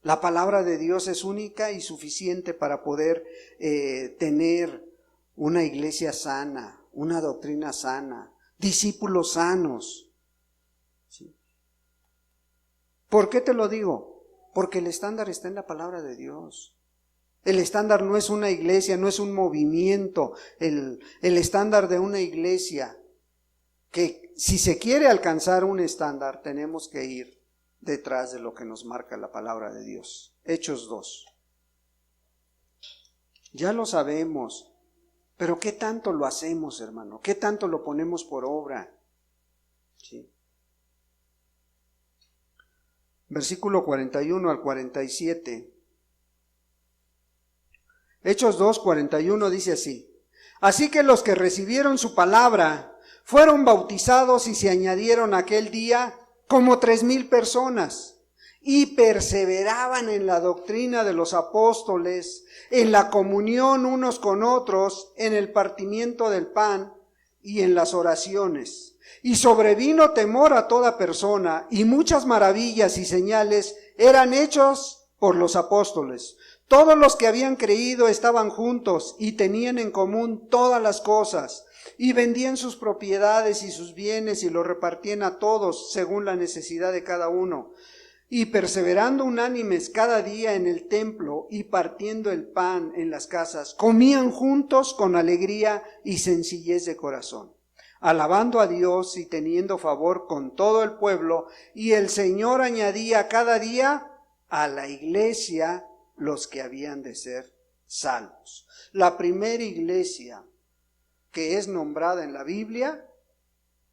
La palabra de Dios es única y suficiente para poder tener una iglesia sana, una doctrina sana, discípulos sanos. ¿Sí? ¿Por qué te lo digo? Porque el estándar está en la palabra de Dios. El estándar no es una iglesia, no es un movimiento. El estándar de una iglesia, que si se quiere alcanzar un estándar, tenemos que ir detrás de lo que nos marca la palabra de Dios. Hechos 2. Ya lo sabemos, pero ¿qué tanto lo hacemos, hermano? ¿Qué tanto lo ponemos por obra? ¿Sí? Versículo 41 al 47. Hechos 2, 41 dice así: así que los que recibieron su palabra fueron bautizados y se añadieron aquel día como 3,000 personas, y perseveraban en la doctrina de los apóstoles, en la comunión unos con otros, en el partimiento del pan y en las oraciones. Y sobrevino temor a toda persona, y muchas maravillas y señales eran hechos por los apóstoles. Todos los que habían creído estaban juntos y tenían en común todas las cosas, y vendían sus propiedades y sus bienes y los repartían a todos según la necesidad de cada uno. Y perseverando unánimes cada día en el templo y partiendo el pan en las casas, comían juntos con alegría y sencillez de corazón, alabando a Dios y teniendo favor con todo el pueblo. Y el Señor añadía cada día a la iglesia los que habían de ser salvos. La primera iglesia que es nombrada en la Biblia,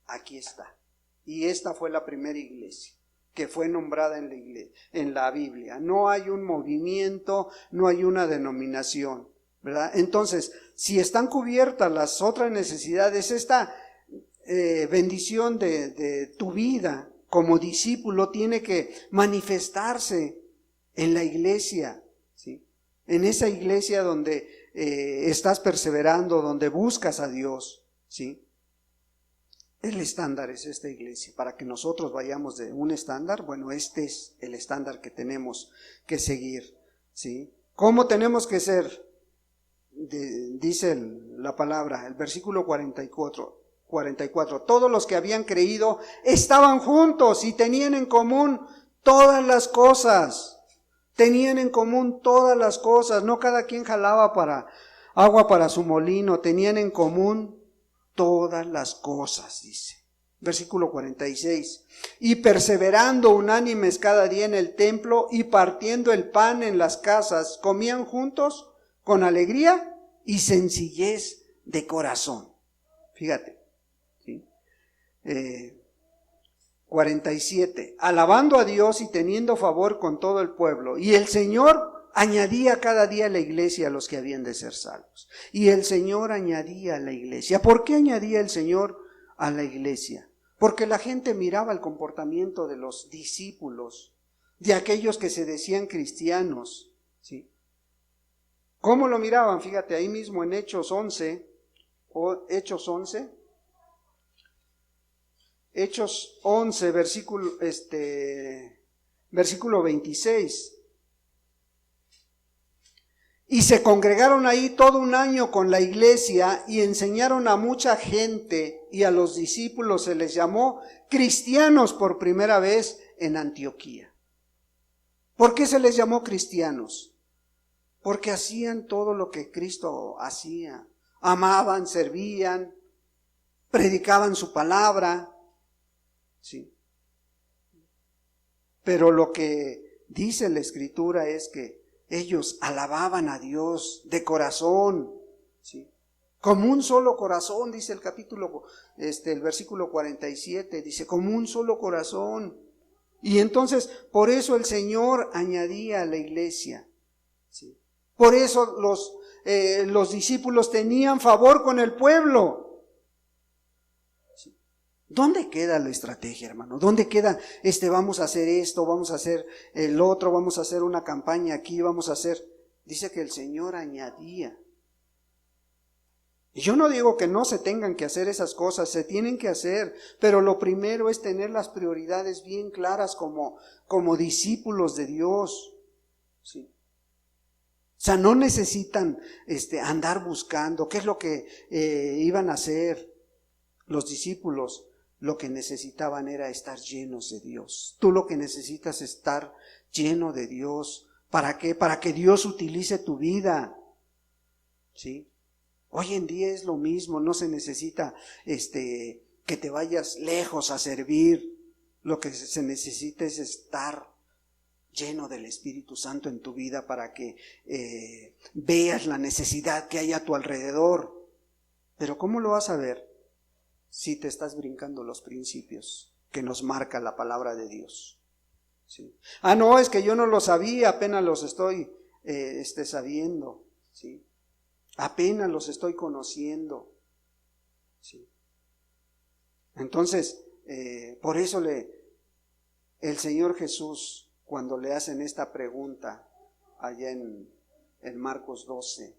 aquí está. Y esta fue la primera iglesia. que fue nombrada en la Biblia. No hay un movimiento, no hay una denominación, ¿verdad? Entonces, si están cubiertas las otras necesidades, esta bendición de tu vida como discípulo tiene que manifestarse en la iglesia, ¿sí? En esa iglesia donde estás perseverando, donde buscas a Dios, ¿sí? El estándar es esta iglesia. Para que nosotros vayamos de un estándar, bueno, este es el estándar que tenemos que seguir, ¿sí? ¿Cómo tenemos que ser? Dice la palabra, el versículo 44, todos los que habían creído estaban juntos y tenían en común todas las cosas. Tenían en común todas las cosas, no cada quien jalaba agua para su molino, tenían en común todas las cosas, dice. Versículo 46. Y perseverando unánimes cada día en el templo y partiendo el pan en las casas, comían juntos con alegría y sencillez de corazón. Fíjate, ¿sí? 47. Alabando a Dios y teniendo favor con todo el pueblo. Y el Señor añadía cada día a la iglesia a los que habían de ser salvos. Y el Señor añadía a la iglesia. ¿Por qué añadía el Señor a la iglesia? Porque la gente miraba el comportamiento de los discípulos, de aquellos que se decían cristianos, ¿sí? ¿Cómo lo miraban? Fíjate, ahí mismo en Hechos 11, versículo 26. Y se congregaron ahí todo un año con la iglesia y enseñaron a mucha gente, y a los discípulos se les llamó cristianos por primera vez en Antioquía. ¿Por qué se les llamó cristianos? Porque hacían todo lo que Cristo hacía. Amaban, servían, predicaban su palabra. Sí. Pero lo que dice la Escritura es que ellos alababan a Dios de corazón, ¿sí? Como un solo corazón, dice el versículo 47, dice, como un solo corazón. Y entonces, por eso el Señor añadía a la iglesia, ¿sí? Por eso los discípulos tenían favor con el pueblo. ¿Dónde queda la estrategia, hermano? ¿Dónde queda vamos a hacer esto, vamos a hacer el otro, vamos a hacer una campaña aquí, vamos a hacer? Dice que el Señor añadía. Y yo no digo que no se tengan que hacer esas cosas, se tienen que hacer, pero lo primero es tener las prioridades bien claras como discípulos de Dios, ¿sí? O sea, no necesitan andar buscando qué es lo que iban a hacer los discípulos. Lo que necesitaban era estar llenos de Dios. Tú lo que necesitas es estar lleno de Dios. ¿Para qué? Para que Dios utilice tu vida, ¿sí? Hoy en día es lo mismo, no se necesita que te vayas lejos a servir. Lo que se necesita es estar lleno del Espíritu Santo en tu vida para que veas la necesidad que hay a tu alrededor. Pero ¿cómo lo vas a ver? Si te estás brincando los principios que nos marca la palabra de Dios, ¿sí? Ah, no, es que yo no lo sabía, apenas los estoy sabiendo, ¿sí? Apenas los estoy conociendo, ¿sí? Entonces, por eso el Señor Jesús, cuando le hacen esta pregunta allá en Marcos 12,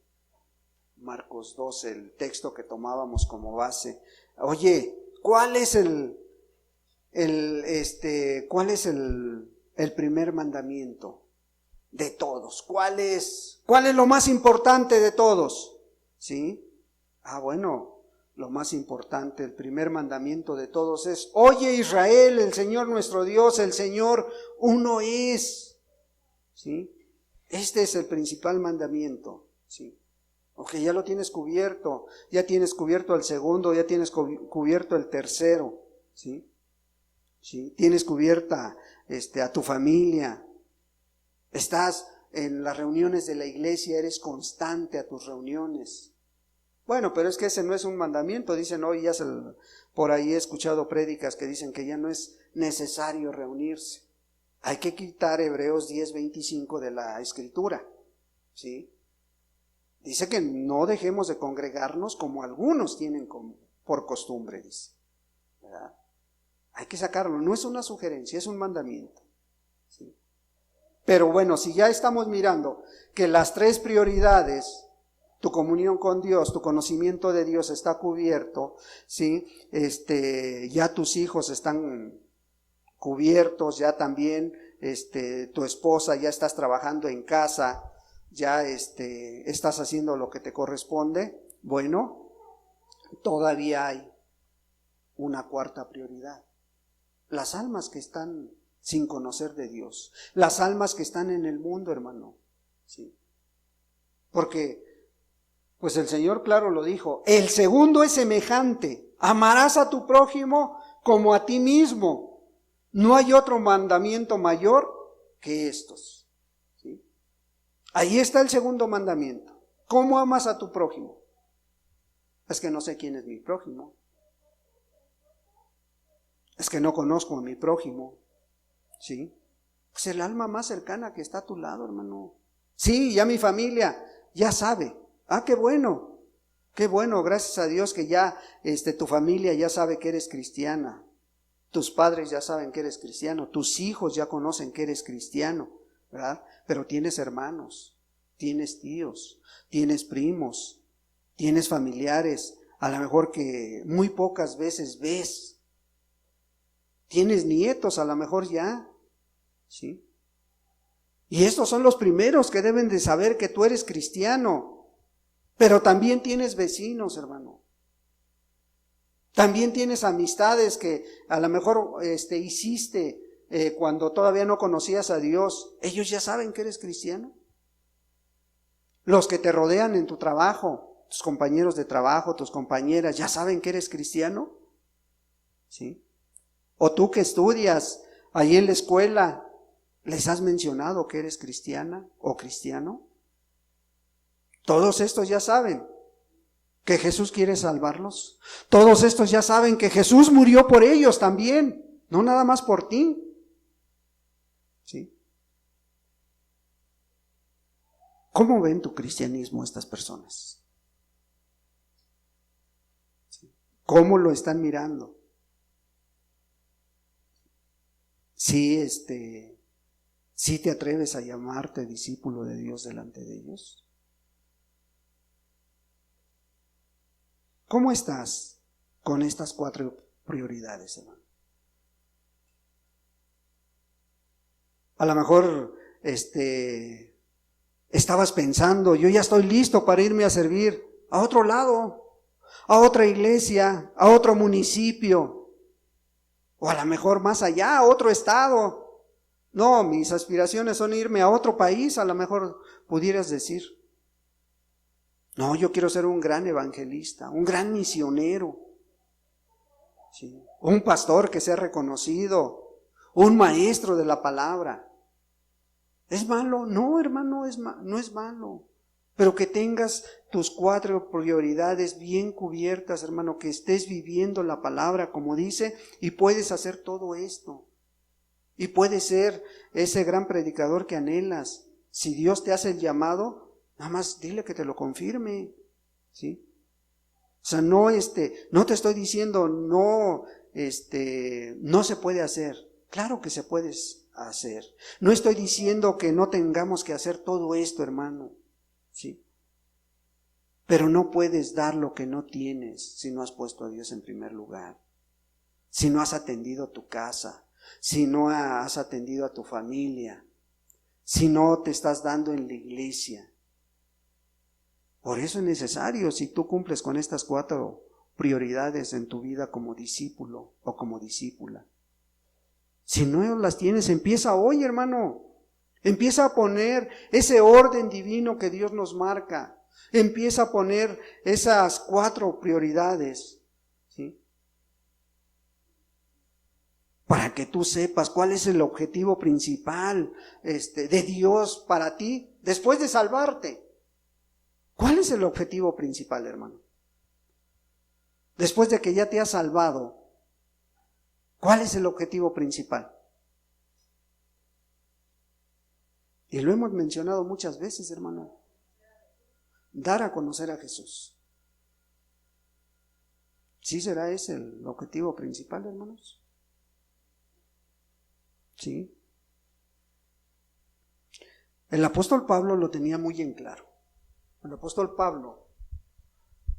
el texto que tomábamos como base, oye, ¿cuál es el primer mandamiento de todos? ¿Cuál es lo más importante de todos? ¿Sí? Ah, bueno, lo más importante, el primer mandamiento de todos es: oye Israel, el Señor nuestro Dios, el Señor uno es. ¿Sí? Este es el principal mandamiento, ¿sí? Ok, ya lo tienes cubierto, ya tienes cubierto el segundo, ya tienes cubierto el tercero, ¿sí? ¿Sí? Tienes cubierta a tu familia, estás en las reuniones de la iglesia, eres constante a tus reuniones, Bueno, pero es que ese no es un mandamiento. Dicen hoy, por ahí he escuchado prédicas que dicen que ya no es necesario reunirse. Hay que quitar Hebreos 10:25 de la Escritura, ¿sí? Dice que no dejemos de congregarnos como algunos tienen por costumbre, dice, ¿verdad? Hay que sacarlo, no es una sugerencia, es un mandamiento, ¿sí? Pero bueno, si ya estamos mirando que las tres prioridades, tu comunión con Dios, tu conocimiento de Dios está cubierto, ¿sí? Ya tus hijos están cubiertos, ya también, tu esposa, ya estás trabajando en casa, ya estás haciendo lo que te corresponde. Bueno, todavía hay una cuarta prioridad: las almas que están sin conocer de Dios, las almas que están en el mundo, hermano, ¿sí? Porque pues el Señor claro lo dijo, el segundo es semejante: amarás a tu prójimo como a ti mismo. No hay otro mandamiento mayor que estos, ¿sí? Ahí está el segundo mandamiento. ¿Cómo amas a tu prójimo? Es que no sé quién es mi prójimo. Es que no conozco a mi prójimo, ¿sí? Pues el alma más cercana que está a tu lado, hermano. Sí, ya mi familia ya sabe. Ah, qué bueno, gracias a Dios que ya tu familia ya sabe que eres cristiana. Tus padres ya saben que eres cristiano, tus hijos ya conocen que eres cristiano, ¿verdad? Pero tienes hermanos, tienes tíos, tienes primos, tienes familiares, a lo mejor que muy pocas veces ves. Tienes nietos, a lo mejor ya, ¿sí? Y estos son los primeros que deben de saber que tú eres cristiano. Pero también tienes vecinos, hermano. También tienes amistades que a lo mejor hiciste cuando todavía no conocías a Dios. Ellos ya saben que eres cristiano. Los que te rodean en tu trabajo, tus compañeros de trabajo, tus compañeras, ya saben que eres cristiano, ¿sí? O tú que estudias ahí en la escuela, ¿les has mencionado que eres cristiana o cristiano? Todos estos ya saben que Jesús quiere salvarlos. Todos estos ya saben que Jesús murió por ellos también, no nada más por ti, ¿sí? ¿Cómo ven tu cristianismo estas personas? ¿Sí? ¿Cómo lo están mirando? ¿Sí, sí te atreves a llamarte discípulo de Dios delante de ellos? ¿Cómo estás con estas 4 prioridades, hermano? A lo mejor estabas pensando, yo ya estoy listo para irme a servir a otro lado, a otra iglesia, a otro municipio, o a lo mejor más allá, a otro estado. No, mis aspiraciones son irme a otro país, a lo mejor pudieras decir. No, yo quiero ser un gran evangelista, un gran misionero, ¿sí? Un pastor que sea reconocido, un maestro de la palabra. ¿Es malo? No, hermano, no es malo. Pero que tengas tus 4 prioridades bien cubiertas, hermano, que estés viviendo la palabra como dice, y puedes hacer todo esto. Y puedes ser ese gran predicador que anhelas. Si Dios te hace el llamado, nada más dile que te lo confirme, ¿sí? O sea, no te estoy diciendo no se puede hacer. Claro que se puede hacer. No estoy diciendo que no tengamos que hacer todo esto, hermano, ¿sí? Pero no puedes dar lo que no tienes si no has puesto a Dios en primer lugar. Si no has atendido tu casa, si no has atendido a tu familia, si no te estás dando en la iglesia. Por eso es necesario, si tú cumples con estas 4 prioridades en tu vida como discípulo o como discípula. Si no las tienes, empieza hoy, hermano. Empieza a poner ese orden divino que Dios nos marca. Empieza a poner esas 4 prioridades, ¿sí? Para que tú sepas cuál es el objetivo principal de Dios para ti después de salvarte. ¿Cuál es el objetivo principal, hermano? Después de que ya te has salvado, ¿cuál es el objetivo principal? Y lo hemos mencionado muchas veces, hermano. Dar a conocer a Jesús. ¿Sí será ese el objetivo principal, hermanos? Sí. El apóstol Pablo lo tenía muy en claro. El apóstol Pablo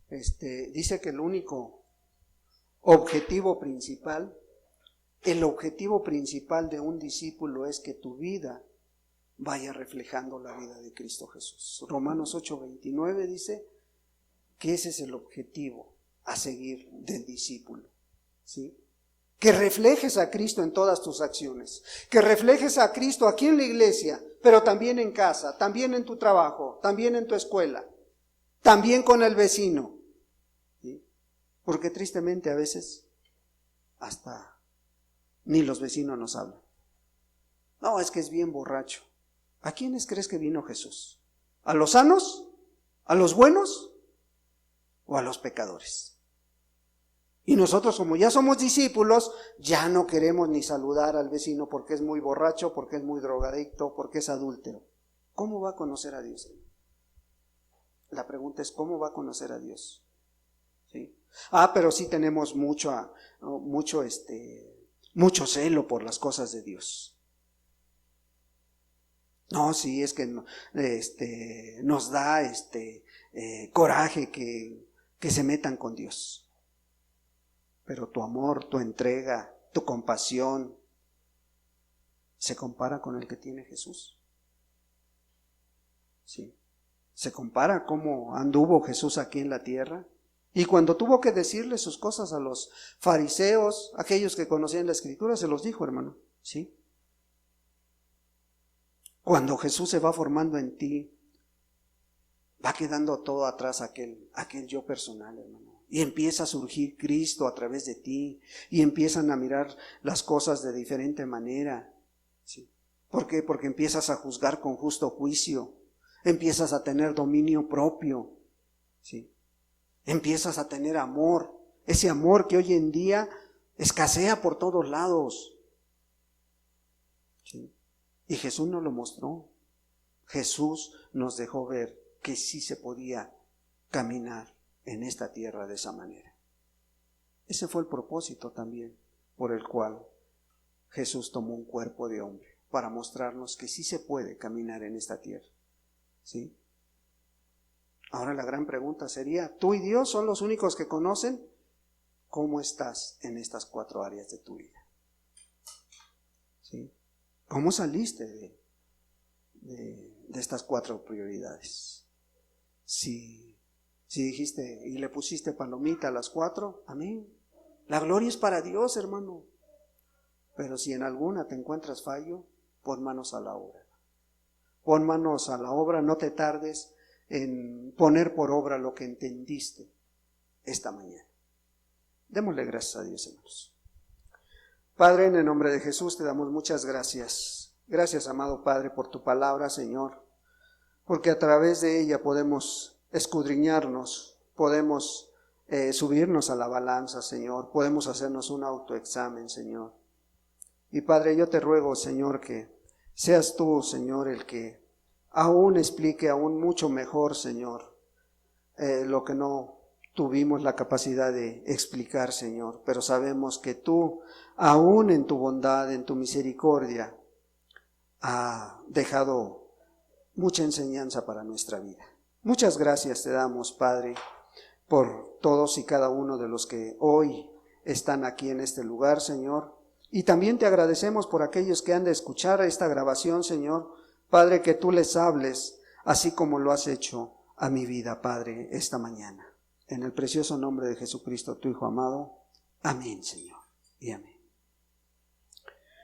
dice que el único objetivo principal, el objetivo principal de un discípulo es que tu vida vaya reflejando la vida de Cristo Jesús. Romanos 8:29 dice que ese es el objetivo a seguir del discípulo, ¿sí? Que reflejes a Cristo en todas tus acciones, que reflejes a Cristo aquí en la iglesia, pero también en casa, también en tu trabajo, también en tu escuela, también con el vecino, ¿sí? Porque tristemente a veces hasta ni los vecinos nos hablan. No, es que es bien borracho. ¿A quiénes crees que vino Jesús? ¿A los sanos? ¿A los buenos? ¿O a los pecadores? Y nosotros, como ya somos discípulos, ya no queremos ni saludar al vecino porque es muy borracho, porque es muy drogadicto, porque es adúltero. ¿Cómo va a conocer a Dios? La pregunta es, ¿cómo va a conocer a Dios? ¿Sí? Pero sí tenemos mucho celo por las cosas de Dios. No, sí, es que nos da coraje que se metan con Dios. Pero tu amor, tu entrega, tu compasión, ¿se compara con el que tiene Jesús? Sí. ¿Se compara cómo anduvo Jesús aquí en la tierra? Y cuando tuvo que decirle sus cosas a los fariseos, aquellos que conocían la Escritura, se los dijo, hermano, ¿sí? Cuando Jesús se va formando en ti, va quedando todo atrás aquel yo personal, hermano. Y empieza a surgir Cristo a través de ti. Y empiezan a mirar las cosas de diferente manera. ¿Sí? ¿Por qué? Porque empiezas a juzgar con justo juicio. Empiezas a tener dominio propio. ¿Sí? Empiezas a tener amor. Ese amor que hoy en día escasea por todos lados. ¿Sí? Y Jesús nos lo mostró. Jesús nos dejó ver que sí se podía caminar en esta tierra de esa manera. Ese fue el propósito también por el cual Jesús tomó un cuerpo de hombre, para mostrarnos que sí se puede caminar en esta tierra. ¿Sí? Ahora la gran pregunta sería, ¿tú y Dios son los únicos que conocen cómo estás en estas 4 áreas de tu vida? ¿Sí? ¿Cómo saliste de estas 4 prioridades? Si dijiste y le pusiste palomita a las 4, amén. La gloria es para Dios, hermano. Pero si en alguna te encuentras fallo, pon manos a la obra. Pon manos a la obra, no te tardes en poner por obra lo que entendiste esta mañana. Démosle gracias a Dios, hermanos. Padre, en el nombre de Jesús te damos muchas gracias. Gracias, amado Padre, por tu palabra, Señor, porque a través de ella podemos escudriñarnos, podemos subirnos a la balanza, Señor, podemos hacernos un autoexamen, Señor. Y Padre, yo te ruego, Señor, que seas tú, Señor, el que aún explique aún mucho mejor, Señor, lo que no tuvimos la capacidad de explicar, Señor, pero sabemos que tú, aún en tu bondad, en tu misericordia, has dejado mucha enseñanza para nuestra vida. Muchas gracias te damos, Padre, por todos y cada uno de los que hoy están aquí en este lugar, Señor. Y también te agradecemos por aquellos que han de escuchar esta grabación, Señor. Padre, que tú les hables, así como lo has hecho a mi vida, Padre, esta mañana. En el precioso nombre de Jesucristo, tu Hijo amado. Amén, Señor. Y amén.